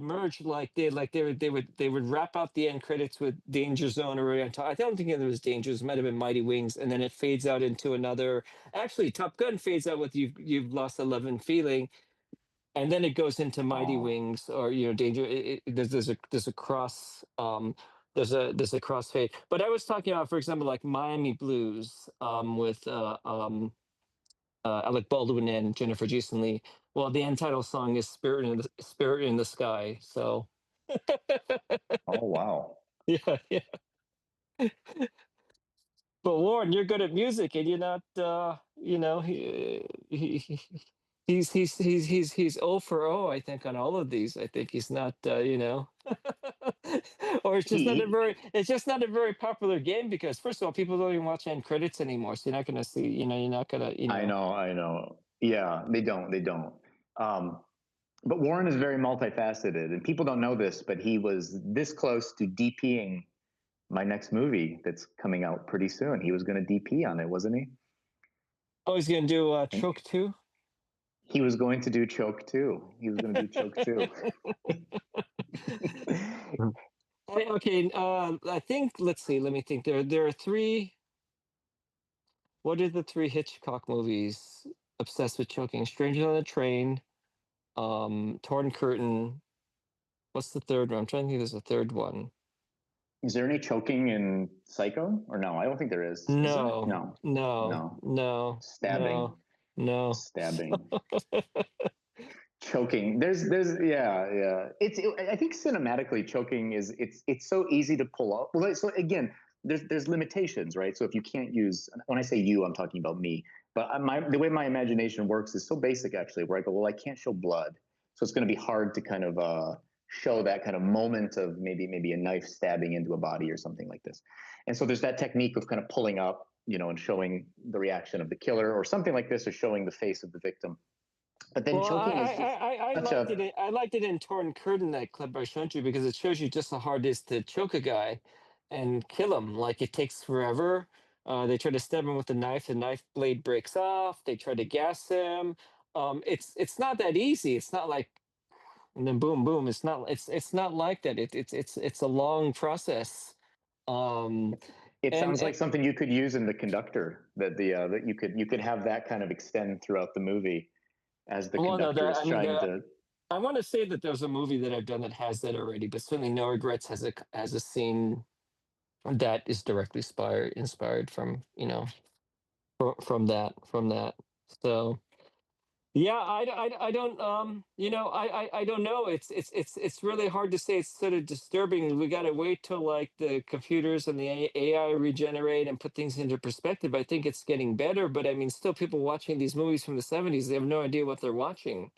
S1: merge they would wrap out the end credits with Danger Zone or on top. I don't think it was Danger. It might have been Mighty Wings, and then it fades out into another. Actually, Top Gun fades out with You've Lost a Loving Feeling, and then it goes into Mighty
S4: Oh,
S1: Wings or Danger. There's a cross. There's a crossfade. But I was talking about, for example, like Miami Blues with Alec Baldwin and Jennifer Jason Leigh. Well, the end title song is Spirit in the Sky." So,
S4: oh wow.
S1: yeah. But Warren, you're good at music, and you're not. He's 0 for 0, I think, on all of these. I think he's not. Or it's just not a very popular game because first of all, people don't even watch end credits anymore. So you're not going to see. You're not going to.
S4: I know. Yeah, they don't. Um, but Warren is very multifaceted, and people don't know this, but he was this close to DPing my next movie that's coming out pretty soon. He was going to DP on it, wasn't he?
S1: Oh, he's going to do
S4: I think
S1: Choke 2?
S4: he was going to do Choke 2. He was going to do Choke 2.
S1: Okay, I think, let's see, let me think. There are three. What are the three Hitchcock movies? Obsessed with Choking. Strangers on a Train, Torn Curtain. What's the third one? I'm trying to think there's a third one.
S4: Is there any choking in Psycho? Or no, I don't think there is. Is there?
S1: No.
S4: Stabbing.
S1: No.
S4: Stabbing. Choking. There's yeah. I think cinematically choking is it's so easy to pull off. Well, so again, there's limitations, right? So if you can't use, when I say you, I'm talking about me. But the way my imagination works is so basic actually, where I go, well, I can't show blood, so it's going to be hard to kind of show that kind of moment of maybe a knife stabbing into a body or something like this. And so there's that technique of kind of pulling up, and showing the reaction of the killer or something like this, or showing the face of the victim. But then choking is
S1: I liked it in Torn Curtain, that clip I showed you, because it shows you just how hard it is to choke a guy and kill him. Like, it takes forever. They try to stab him with a knife. The knife blade breaks off. They try to gas him. It's not that easy. It's not like and then boom, boom. It's not like that. It's a long process. Um,
S4: It
S1: and,
S4: sounds
S1: and
S4: like something you could use in The Conductor. That you could have that kind of extend throughout the movie as the
S1: well, no,
S4: conductor
S1: that
S4: is
S1: I mean,
S4: trying to.
S1: I want to say that there's a movie that I've done that has that already, but certainly No Regrets has a scene that is directly inspired from from that. So yeah, I don't I don't know. It's really hard to say. It's sort of disturbing. We got to wait till like the computers and the AI regenerate and put things into perspective. I think it's getting better, but I mean, still people watching these movies from the 70s, they have no idea what they're watching.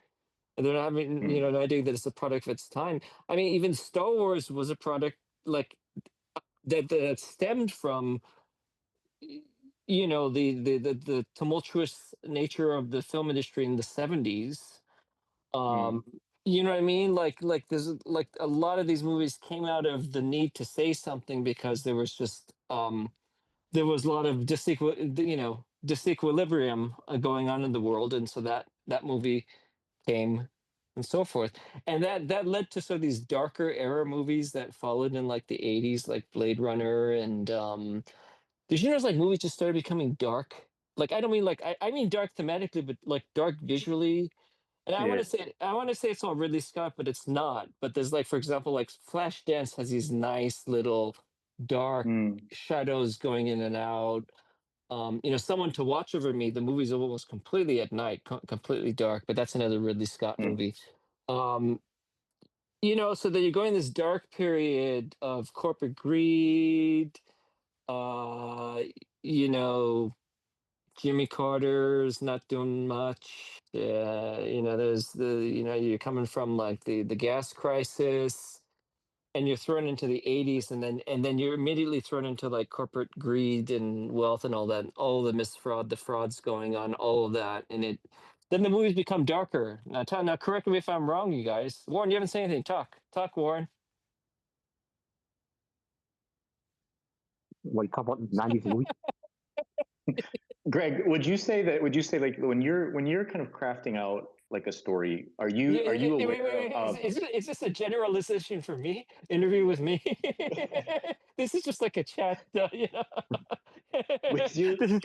S1: And they're not having,
S4: Mm,
S1: no idea that it's a product of its time. I mean, even Star Wars was a product like that stemmed from the tumultuous nature of the film industry in the 70s.
S4: mm,
S1: um you know what I mean, like there's like a lot of these movies came out of the need to say something because there was just there was a lot of disequilibrium going on in the world, and so that movie came and so forth, and that led to sort of these darker era movies that followed in like the 80s, like Blade Runner. And did you notice like movies just started becoming dark? Like I don't mean like I mean dark thematically, but like dark visually. And
S4: yeah.
S1: I want to say it's all Ridley Scott, but it's not. But there's like, for example, like Flashdance has these nice little dark
S4: Mm,
S1: shadows going in and out. Someone to Watch Over Me. The movie's almost completely at night, completely dark. But that's another Ridley Scott
S4: mm.
S1: movie. Um, so that you're going this dark period of corporate greed. Uh, you know, Jimmy Carter's not doing much. There's you're coming from like the gas crisis, and you're thrown into the 80s, and then you're immediately thrown into like corporate greed and wealth and all that, all the misfraud, the frauds going on, all of that, and then the movies become darker. Now correct me if I'm wrong, you guys. Warren, you haven't said anything. Talk, Warren.
S3: Like talk about 90s movies.
S4: Greg, would you say that? Would you say like when you're kind of crafting out like a story,
S1: Yeah,
S4: are you
S1: wait,
S4: aware
S1: wait.
S4: of?
S1: Is this a generalization for me? Interview with me? This is just like a chat,
S4: With you?
S1: This is-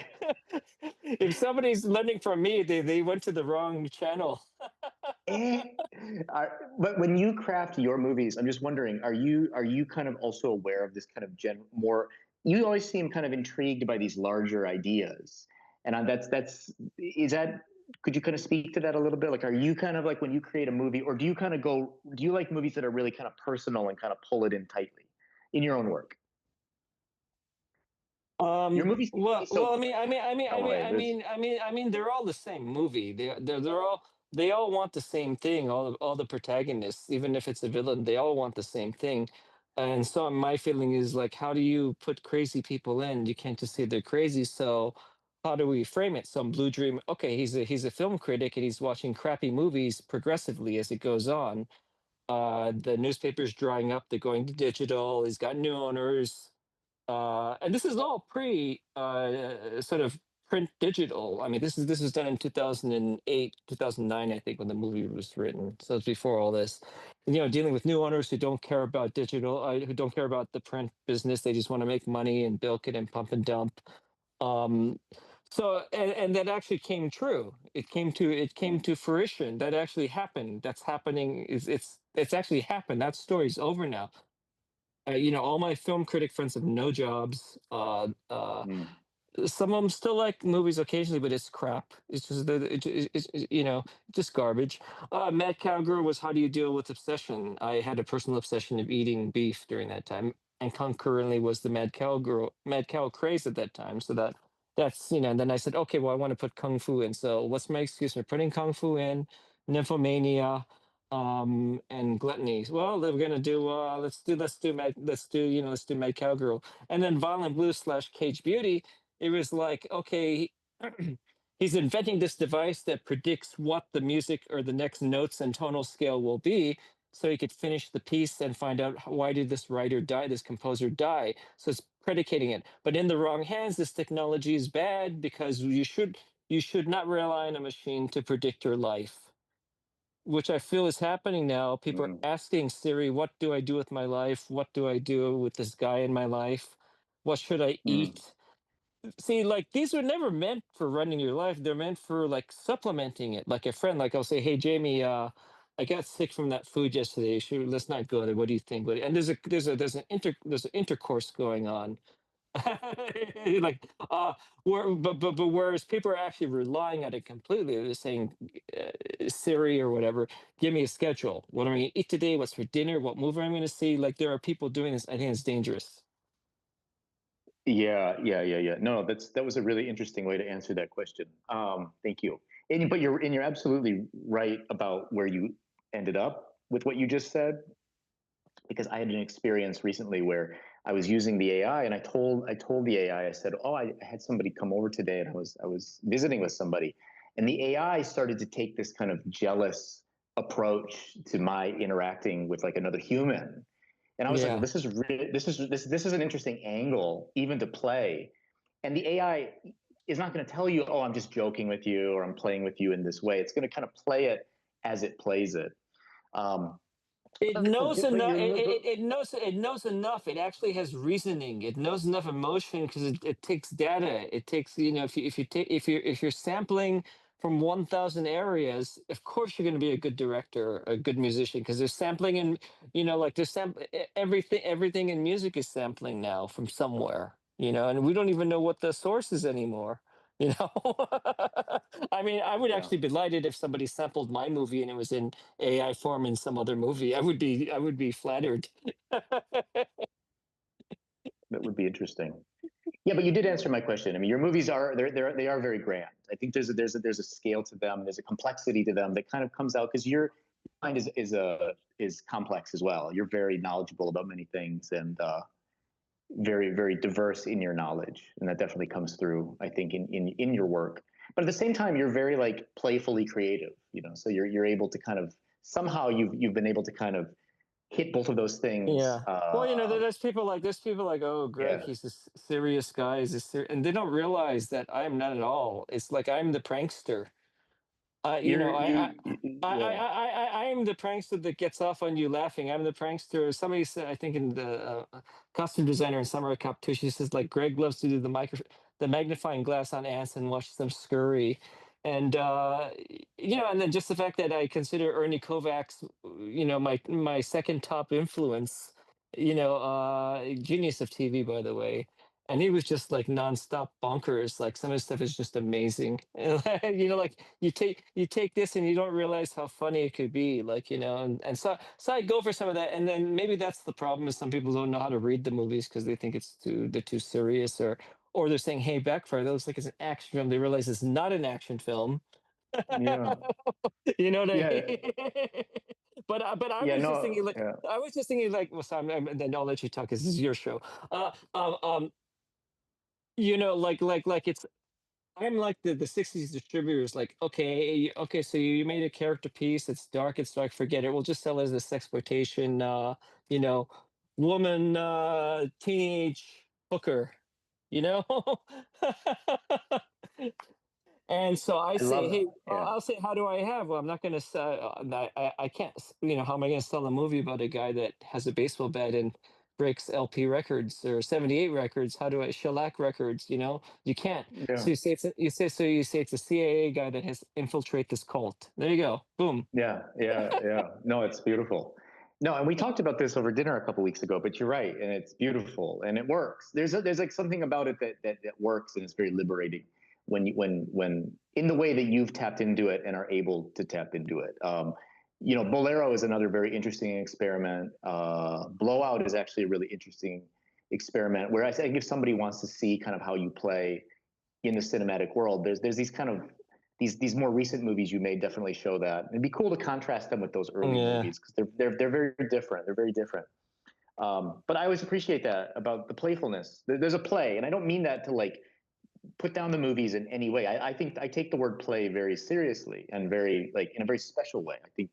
S1: if somebody's learning from me, they went to the wrong channel.
S4: Eh, but when you craft your movies, I'm just wondering, are you kind of also aware of this kind of more? You always seem kind of intrigued by these larger ideas, and that's is that. Could you kind of speak to that a little bit? Like, are you kind of like when you create a movie, or do you kind of go? Do you like movies that are really kind of personal and kind of pull it in tightly in your own work? Your movies seem to be so
S1: Well,
S4: grand in a way. There's
S1: they're all the same movie. They all want the same thing. All the protagonists, even if it's a villain, they all want the same thing. And so my feeling is like, how do you put crazy people in? You can't just say they're crazy. So how do we frame it? Some blue dream. Okay, he's a film critic and he's watching crappy movies progressively as it goes on. The newspaper's drying up. They're going to digital. He's got new owners, and this is all pre sort of print digital. I mean, this was done in 2008, 2009, I think, when the movie was written. So it's before all this. And, dealing with new owners who don't care about digital, who don't care about the print business. They just want to make money and bilk it and pump and dump. Um, and that actually came true. It came to fruition. That actually happened. That's happening. It's actually happened. That story's over now. All my film critic friends have no jobs.
S4: mm,
S1: Some of them still like movies occasionally, but it's crap. It's just just garbage. Mad Cowgirl was How Do You Deal with Obsession? I had a personal obsession of eating beef during that time, and concurrently was the Mad Cow craze at that time. So and then I said, okay, well, I want to put kung fu in. So what's my excuse for putting kung fu in? Nymphomania, and gluttony. Well, we're gonna do let's do Mad Cowgirl, and then Violent Blue / Cage Beauty. It was like, okay, he's inventing this device that predicts what the music or the next notes and tonal scale will be, so he could finish the piece and find out why did this writer die, this composer die. So it's predicating it. But in the wrong hands, this technology is bad because you should not rely on a machine to predict your life, which I feel is happening now. People are
S4: Mm,
S1: asking Siri, "What do I do with my life? What do I do with this guy in my life? What should I
S4: mm,
S1: eat?" See, like these were never meant for running your life. They're meant for like supplementing it. Like a friend, like I'll say, "Hey, Jamie, I got sick from that food yesterday. Should let's not go there. What do you think?" And there's an intercourse going on. Like but whereas people are actually relying on it completely. They're saying, Siri or whatever, give me a schedule. What am I going to eat today? What's for dinner? What movie I'm going to see? Like there are people doing this. I think it's dangerous.
S4: yeah. No, that was a really interesting way to answer that question. Thank you. But you're absolutely right about where you ended up with what you just said, because I had an experience recently where I was using the AI, and I told the AI, I said, "Oh, I had somebody come over today, and I was visiting with somebody," and the AI started to take this kind of jealous approach to my interacting with like another human, and I was like, "Well,
S1: Yeah.
S4: this is an interesting angle even to play," and the AI is not going to tell you, "Oh, I'm just joking with you," or "I'm playing with you in this way." It's going to kind of play it as it plays it. Um,
S1: It knows
S4: but
S1: enough.
S4: you're
S1: It knows enough. It actually has reasoning. It knows enough emotion because it takes data. It takes, if you're sampling from 1,000 areas, of course you're going to be a good director, a good musician, because there's sampling, and like there's everything in music is sampling now from somewhere. And we don't even know what the source is anymore. You know, I mean, I would
S4: yeah.
S1: actually be delighted if somebody sampled my movie and it was in AI form in some other movie. I would be flattered.
S4: That would be interesting. Yeah, but you did answer my question. I mean, your movies are they are very grand. I think there's a scale to them. There's a complexity to them that kind of comes out because your mind is complex as well. You're very knowledgeable about many things, and very diverse in your knowledge, and that definitely comes through, I think, in your work. But at the same time, you're very like playfully creative. So you're able to kind of somehow you've been able to kind of hit both of those things.
S1: Yeah. Well, there's people like, oh, Greg,
S4: Yeah.
S1: he's this serious guy, and they don't realize that I'm not at all. It's like I'm the prankster. You know,
S4: You're you yeah.
S1: I am the prankster that gets off on you laughing. I'm the prankster. Somebody said, I think in the costume designer in Summer of Cop 2, she says like Greg loves to do the magnifying glass on ants and watch them scurry. And and then just the fact that I consider Ernie Kovacs, my second top influence, genius of TV, by the way. And he was just like nonstop bonkers. Like some of his stuff is just amazing. Like you take this and you don't realize how funny it could be. Like, and so I go for some of that. And then maybe that's the problem is some people don't know how to read the movies because they think they're too serious, or they're saying, "Hey, Backfire, that looks like it's an action film." They realize it's not an action film.
S4: Yeah.
S1: You know what I
S4: Yeah.
S1: mean? But I
S4: Yeah.
S1: was just thinking
S4: No.
S1: like
S4: Yeah.
S1: I was just thinking like, well, Sam, and then I'll let you talk because this is your show. Uh, um, um, like it's I'm like the 60s distributors, like, okay, so you made a character piece, it's dark, forget it. We'll just sell it as this exploitation, you know, woman, teenage hooker, you know? And so I
S4: I
S1: say,
S4: love.
S1: hey,
S4: Yeah.
S1: I'll say, how do I have? Well, I'm not going to sell, I can't, how am I going to sell a movie about a guy that has a baseball bat and breaks LP records or 78 records? How do I, shellac records, you can't.
S4: Yeah.
S1: So you say it's a CIA guy that has infiltrated this cult. There you go. Boom.
S4: Yeah. No, it's beautiful. No, and we talked about this over dinner a couple weeks ago, but you're right, and it's beautiful, and it works. There's like something about it that works, and it's very liberating when in the way that you've tapped into it and are able to tap into it. Bolero is another very interesting experiment. Blowout is actually a really interesting experiment where I think if somebody wants to see kind of how you play in the cinematic world, there's these kind of these more recent movies you made definitely show that. It'd be cool to contrast them with those early
S1: Yeah.
S4: movies because they're very different. They're very different. But I always appreciate that about the playfulness. There's a play, and I don't mean that to like put down the movies in any way. I think I take the word play very seriously and very like in a very special way. I think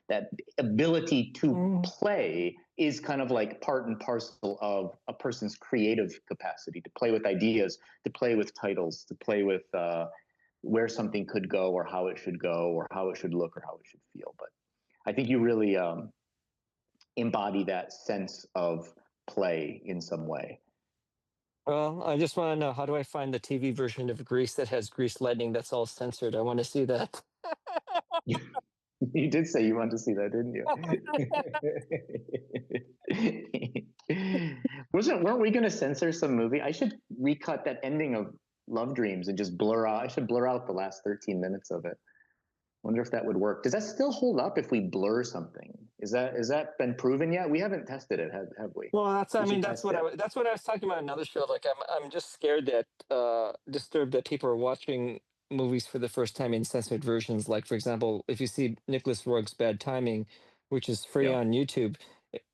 S4: that ability to
S1: Mm.
S4: play is kind of like part and parcel of a person's creative capacity to play with ideas, to play with titles, to play with where something could go or how it should go or how it should look or how it should feel. But I think you really embody that sense of play in some way.
S1: Well, I just want to know, how do I find the TV version of Grease that has Grease Lightning that's all censored? I want to see that.
S4: You, you did say you wanted to see that, didn't you? Weren't we going to censor some movie? I should recut that ending of Love Dreams and just blur out. I should blur out the last 13 minutes of it. Wonder if that would work. Does that still hold up if we blur something? Is that been proven yet? We haven't tested it, have we?
S1: Well, I
S4: We should
S1: mean, that's
S4: test
S1: what
S4: it.
S1: that's what I was talking about in another show. Like, I'm just scared that, disturbed that people are watching movies for the first time in censored versions. Like, for example, if you see Nicholas Roeg's Bad Timing, which is free
S4: Yeah.
S1: on YouTube,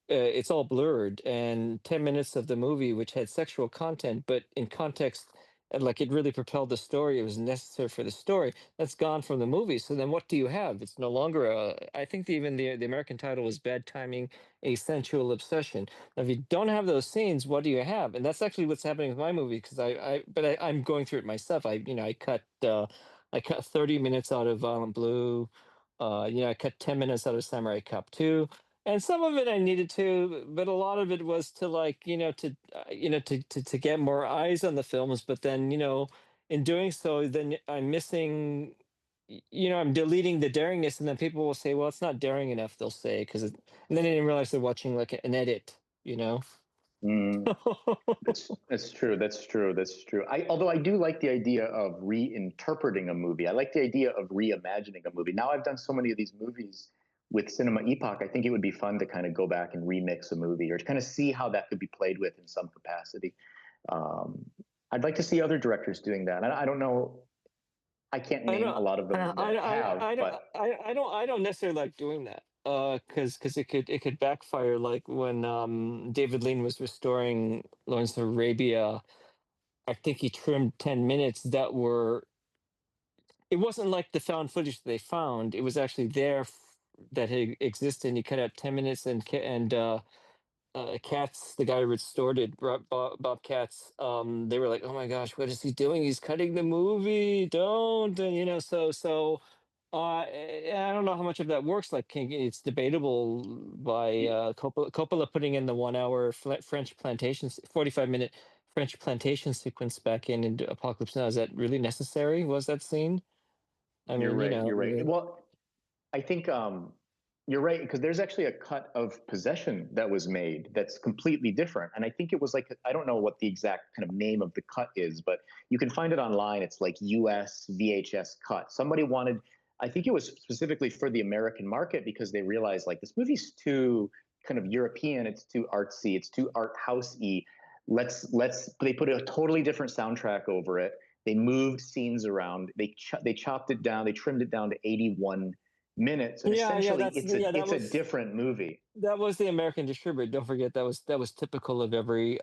S1: it's all blurred, and 10 minutes of the movie, which had sexual content, but in context, like, it really propelled the story. It was necessary for the story. That's gone from the movie. So then, what do you have? It's no longer a. I think even the American title was Bad Timing: A Sensual Obsession. Now, if you don't have those scenes, what do you have? And that's actually what's happening with my movie, because I'm going through it myself. I cut 30 minutes out of Violent Blue. I cut 10 minutes out of Samurai Cop 2. And some of it I needed to, but a lot of it was to, like, to get more eyes on the films. But then, in doing so, then I'm missing, I'm deleting the daringness, and then people will say, well, it's not daring enough, they'll say, and then they didn't realize they're watching like an edit, you know?
S4: Mm, that's true. That's true. That's true. Although I do like the idea of reinterpreting a movie. I like the idea of reimagining a movie. Now I've done so many of these movies with Cinema Epoch. I think it would be fun to kind of go back and remix a movie or to kind of see how that could be played with in some capacity. Um, I'd like to see other directors doing that. I don't know. I can't
S1: I
S4: name
S1: don't,
S4: a lot of them that have, but
S1: I don't necessarily like doing that. Because it could backfire, like when David Lean was restoring Lawrence of Arabia. I think he trimmed 10 minutes that were. It wasn't like the found footage that they found. It was actually there, that had existed. And he cut out 10 minutes, and Katz, the guy who restored it, Bob Katz, they were like, "Oh my gosh, what is he doing? He's cutting the movie. Don't." And I don't know how much of that works. Like, it's debatable by Coppola putting in the 1 hour French plantation, 45-minute French plantation sequence back into Apocalypse Now. Is that really necessary? Was that scene? I
S4: you're
S1: mean,
S4: right. You're right. Well, I think you're right because there's actually a cut of Possession that was made that's completely different, and I think it was like I don't know what the exact kind of name of the cut is, but you can find it online. It's like US VHS cut. Somebody wanted, I think it was specifically for the American market because they realized like this movie's too kind of European, it's too artsy, it's too art housey. Let's they put a totally different soundtrack over it. They moved scenes around. They chopped it down. They trimmed it down to 81 minutes, and
S1: yeah,
S4: essentially
S1: that
S4: it's a
S1: was
S4: different movie.
S1: the American distributor. Don't forget, that was typical of every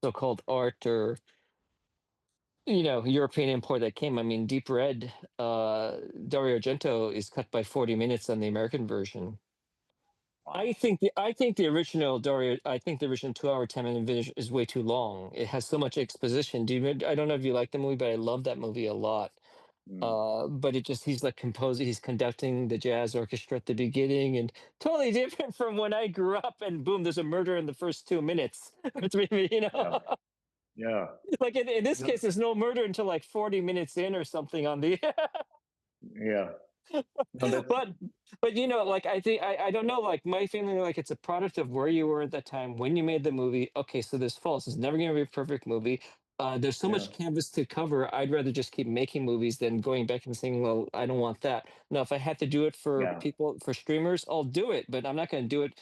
S1: so-called art or European import that came. I mean, Deep Red, Dario Argento is cut by 40 minutes on the American version. I think the original Dario, I think the original 2 hour 10 minute video is way too long. It has so much exposition. I don't know if you like the movie, but I love that movie a lot. But he's like composing, he's conducting the jazz orchestra at the beginning, and totally different from when I grew up. And boom, there's a murder in the first 2 minutes.
S4: Yeah, yeah,
S1: Like in this
S4: no,
S1: case, there's no murder until like 40 minutes in or something on the.
S4: yeah. No, that's
S1: but like, I don't know, like, my feeling, like, it's a product of where you were at that time when you made the movie. Okay, so there's faults. It's never going to be a perfect movie. There's so
S4: yeah,
S1: much canvas to cover. I'd rather just keep making movies than going back and saying, well, I don't want that. Now, if I had to do it for
S4: yeah.
S1: people, for streamers, I'll do it, but I'm not going to do it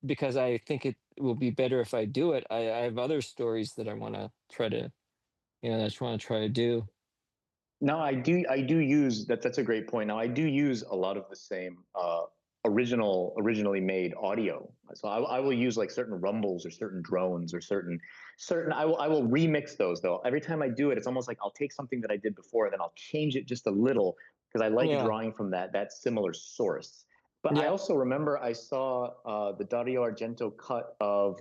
S1: because I think it will be better if I do it. I have other stories that I want to try to, I just want to try to do.
S4: No, I do use that. That's a great point. Now I do use a lot of the same originally made audio. So I will use like certain rumbles or certain drones or certain. I will remix those though. Every time I do it, it's almost like I'll take something that I did before and then I'll change it just a little because I like
S1: Yeah.
S4: drawing from that similar source. But I
S1: Yeah.
S4: also remember I saw the Dario Argento cut of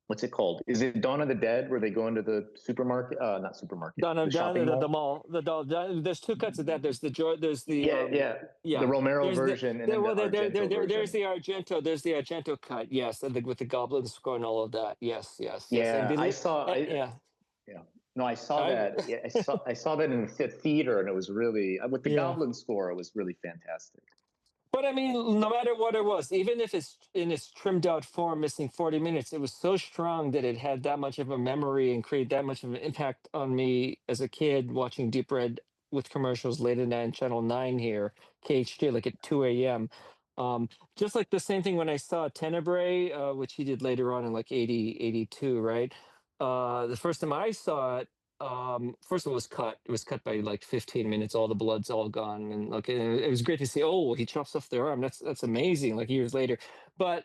S4: what's it called? Is it Dawn of the Dead, where they go into the supermarket? Not supermarket,
S1: Down,
S4: the
S1: down
S4: shopping
S1: the
S4: mall.
S1: mall. There's two cuts of that. There's the joy. There's the
S4: Yeah, yeah, the
S1: yeah.
S4: Romero
S1: There's the
S4: version and
S1: there.
S4: then the
S1: Well,
S4: Argento
S1: there's
S4: version.
S1: the Argento. There's the Argento cut. Yes, and with the goblin score and all of that. Yes, yes, yes. And
S4: Yeah, I
S1: believe,
S4: saw.
S1: yeah.
S4: Yeah, no, I saw
S1: I
S4: that. Yeah, I saw that in the theater, and it was really with the
S1: yeah.
S4: Goblin score. It was really fantastic.
S1: But I mean, no matter what it was, even if it's in its trimmed out form, missing 40 minutes, it was so strong that it had that much of a memory and created that much of an impact on me as a kid watching Deep Red with commercials late at night on Channel 9 here, KHT, like at 2 a.m. Just like the same thing when I saw Tenebrae, which he did later on in like 80, 82, right? The first time I saw it, first of all, it was cut by like 15 minutes, all the blood's all gone, and like it was great to see, oh, he chops off their arm, that's amazing, like years later. But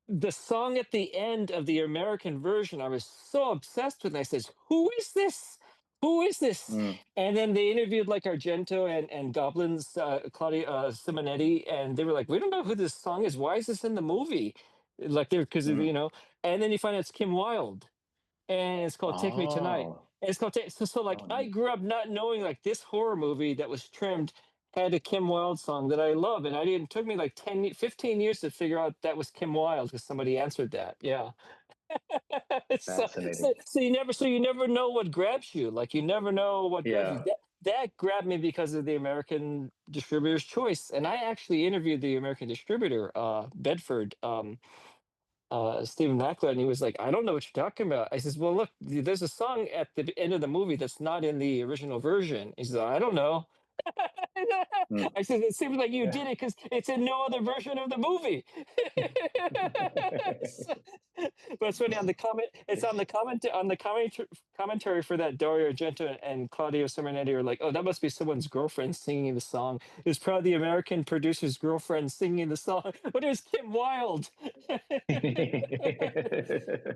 S1: the song at the end of the American version, I was so obsessed with, and I says, who is this?
S4: Mm.
S1: And then they interviewed like Argento and Goblin's Claudia Simonetti, and they were like, we don't know who this song is, why is this in the movie, like they're because
S4: Mm.
S1: and then you find out it's Kim Wilde, and it's called Take Me Tonight.
S4: Oh,
S1: And it's called so like
S4: oh,
S1: I
S4: neat.
S1: grew up not knowing like this horror movie that was trimmed had a Kim Wilde song that I love, and I didn't it took me like 15 years to figure out that was Kim Wilde because somebody answered that. Yeah. so,
S4: Fascinating.
S1: so you never know what grabs you. Like you never know what grabs you.
S4: Yeah.
S1: That grabbed me because of the American distributor's choice. And I actually interviewed the American distributor, Bedford. Stephen Ackler, and he was like, I don't know what you're talking about. I says, well, look, there's a song at the end of the movie that's not in the original version. He says, I don't know.
S4: Mm.
S1: I said, it seems like you
S4: Yeah.
S1: did it because it's in no other version of the movie. So- but it's funny on the comment. It's on the commentary for that. Dario Argento and Claudio Simonetti are like, oh, that must be someone's girlfriend singing the song. It's probably the American producer's girlfriend singing the song, but it was Kim Wilde.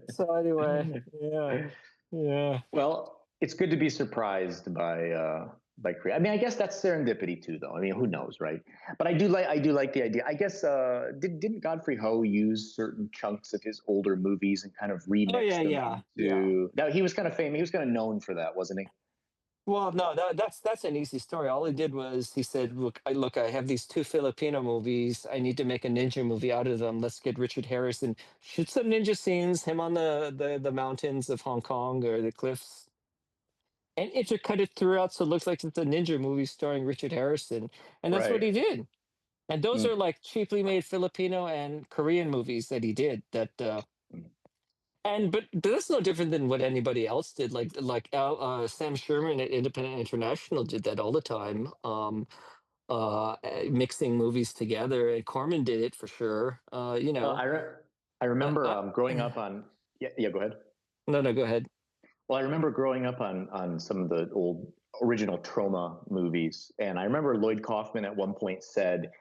S1: So anyway, yeah, yeah.
S4: Well, it's good to be surprised by I mean, I guess that's serendipity too, though. I mean, who knows, right? But I do like the idea. I guess didn't Godfrey Ho use certain chunks of his older movies and kind of
S1: Oh
S4: remix
S1: yeah,
S4: them
S1: yeah, yeah.
S4: into? Now he was kind of famous. He was kind of known for that, wasn't he?
S1: Well, no, that's an easy story. All he did was he said, look, I have these two Filipino movies. I need to make a ninja movie out of them. Let's get Richard Harrison, shoot some ninja scenes, him on the mountains of Hong Kong or the cliffs, and intercut it throughout so it looks like it's a ninja movie starring Richard Harrison. And that's what
S4: Right.
S1: he did. And those
S4: Mm.
S1: are like cheaply made Filipino and Korean movies that he did. But that's no different than what anybody else did. Sam Sherman at Independent International did that all the time. Mixing movies together. And Corman did it for sure.
S4: Well, I remember
S1: I,
S4: growing up on. Yeah. Go ahead.
S1: no, go ahead.
S4: Well, I remember growing up on some of the old original Troma movies, and I remember Lloyd Kaufman at one point said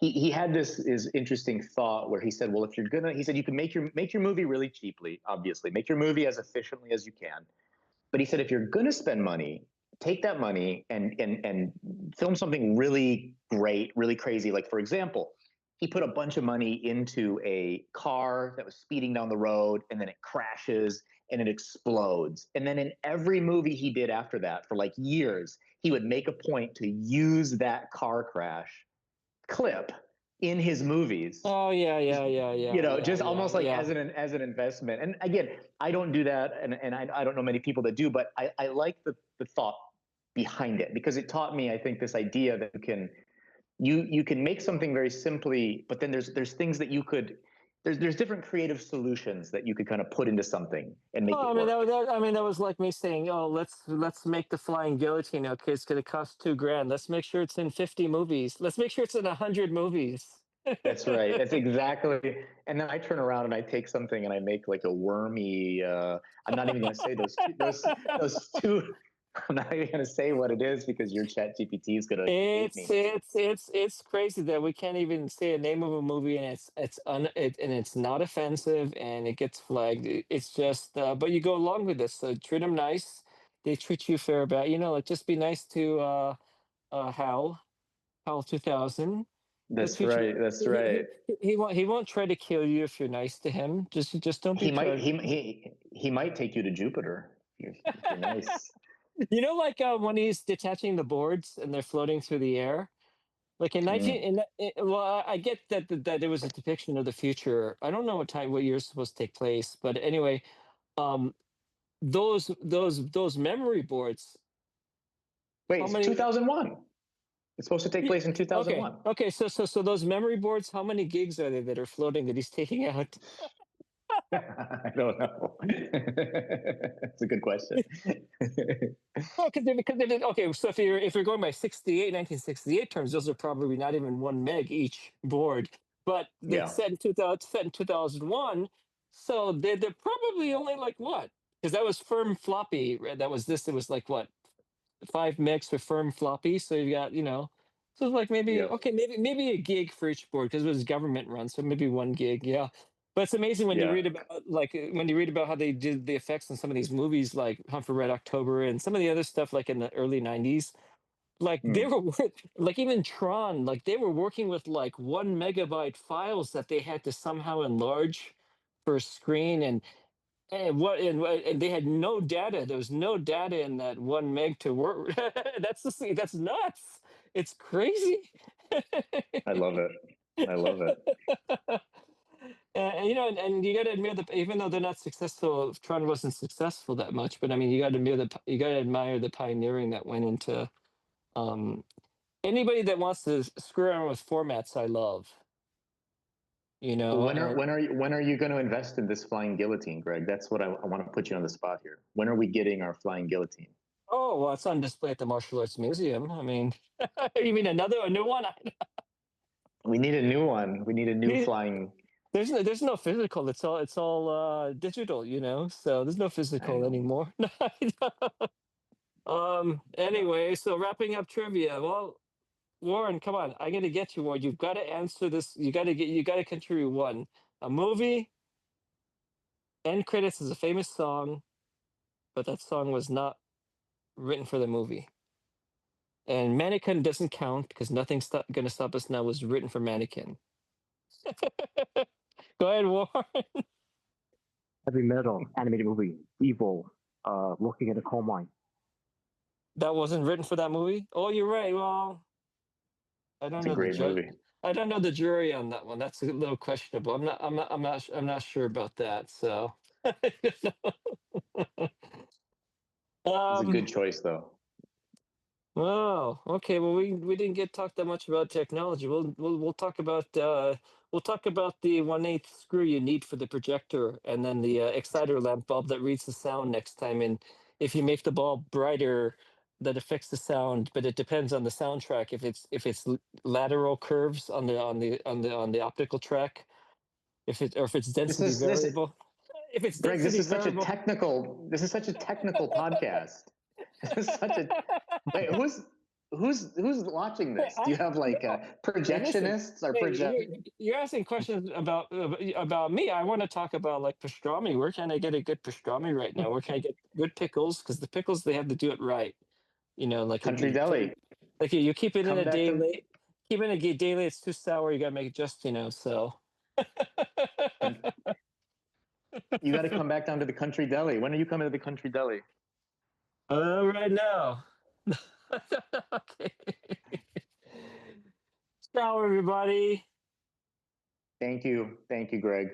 S4: he had this is interesting thought where he said, well, if you're gonna, he said you can make your movie really cheaply, obviously, make your movie as efficiently as you can, but he said if you're gonna spend money, take that money and film something really great, really crazy. Like for example, he put a bunch of money into a car that was speeding down the road, and then it crashes and it explodes. And then in every movie he did after that for like years, he would make a point to use that car crash clip in his movies.
S1: Oh yeah, yeah, yeah, yeah,
S4: Just almost like
S1: yeah.
S4: as an investment. And again, I don't do that, and I don't know many people that do, but I like the thought behind it, because it taught me, I think, this idea that you can make something very simply, but then there's things that you could there's different creative solutions that you could kind of put into something and make
S1: Oh,
S4: it work.
S1: that was like me saying, "Oh, let's make the flying guillotine. Okay, it's going to cost $2,000. Let's make sure it's in 50 movies. Let's make sure it's in 100 movies."
S4: That's right. That's exactly. And then I turn around and I take something and I make like a wormy. I'm not even going to say those two. I'm not even going to say what it is because your Chat GPT is going to hate
S1: It's
S4: me.
S1: it's crazy that we can't even say a name of a movie and it's not offensive and it gets flagged. It's just but you go along with this. So treat them nice. They treat you fair about like just be nice to Hal. HAL 2000.
S4: That's
S1: future,
S4: right. That's right.
S1: he won't try to kill you if you're nice to him. Just don't be
S4: He might
S1: proud.
S4: he might take you to Jupiter if you're nice.
S1: You know, like when he's detaching the boards and they're floating through the air. Like in 19,
S4: Mm.
S1: well, I get that it was a depiction of the future. I don't know what year it's supposed to take place, but anyway, um, those memory boards.
S4: Wait,
S1: How
S4: it's
S1: many?
S4: 2001. It's supposed to take
S1: Yeah,
S4: place in
S1: okay,
S4: 2001.
S1: okay. So those memory boards. How many gigs are they that are floating that he's taking out?
S4: I don't know. That's a good question.
S1: Well, okay. So if you're going by 1968 terms, those are probably not even 1 meg each board. But that's
S4: Yeah.
S1: set in 2001, so they're probably only like what? Because that was firm floppy. Right? That was this. It was like what, 5 megs for firm floppy. So you got so it's like maybe
S4: Yeah.
S1: okay, maybe a gig for each board because it was government run. So maybe 1 gig. Yeah. But it's amazing when you
S4: Yeah.
S1: read about when you read about how they did the effects in some of these movies like Hunt for Red October and some of the other stuff like in the early 90s. Like they
S4: Hmm.
S1: were like even Tron, like they were working with like 1 megabyte files that they had to somehow enlarge for a screen and they had no data. There was no data in that 1 meg to work. That's nuts. It's crazy.
S4: I love it. I love it.
S1: And you got to admire that even though they're not successful, Tron wasn't successful that much. But I mean, you got to admire the pioneering that went into um, anybody that wants to screw around with formats. I love,
S4: Well,
S1: and
S4: when are you going to invest in this flying guillotine, Greg? That's what I want to put you on the spot here. When are we getting our flying guillotine?
S1: oh well, it's on display at the Martial Arts Museum. I mean, you mean a new one?
S4: We need a new one. We need a new flying.
S1: There's no physical. It's all digital. So there's no
S4: I
S1: physical
S4: know.
S1: anymore. Anyway, so wrapping up trivia. Well, Warren, come on. I'm gonna get you one. You've got to answer this. You got to contribute one. A movie, end credits is a famous song, but that song was not written for the movie. And Mannequin doesn't count because nothing's gonna stop us now was written for Mannequin. Go ahead, Warren.
S3: Heavy Metal animated movie. Evil. Looking at a coal mine.
S1: That wasn't written for that movie. Oh, you're right. Well, I don't
S4: It's a
S1: know the
S4: great
S1: judge.
S4: movie.
S1: I don't know the jury on that one. That's a little questionable. I'm not sure about that. So,
S4: It's a good
S1: um,
S4: choice, though.
S1: oh, okay. Well, we didn't get talked that much about technology. We'll talk about the 1/8 screw you need for the projector, and then the exciter lamp bulb that reads the sound next time. And if you make the bulb brighter, that affects the sound. But it depends on the soundtrack. If it's lateral curves on the optical track, if it's
S4: This
S1: density
S4: is this,
S1: variable, if it's
S4: Greg. This
S1: density
S4: is such a
S1: variable.
S4: technical. This is such a technical podcast. This is such a. Wait, who's watching this? Do you have like
S1: No. Hey, listen.
S4: projectionists or
S1: Hey,
S4: project?
S1: you're asking questions about me. I want to talk about like pastrami. Where can I get a good pastrami right now? Where can I get good pickles? Because the pickles they have to do it right. Like
S4: Country Deli.
S1: you keep it in
S4: Come
S1: a
S4: back
S1: day
S4: to.
S1: late. Keep it in a day late. It's too sour. You gotta make it just so.
S4: You got to come back down to the Country Deli. When are you coming to the Country Deli?
S1: Right now. Okay. Ciao, everybody.
S4: Thank you, Greg.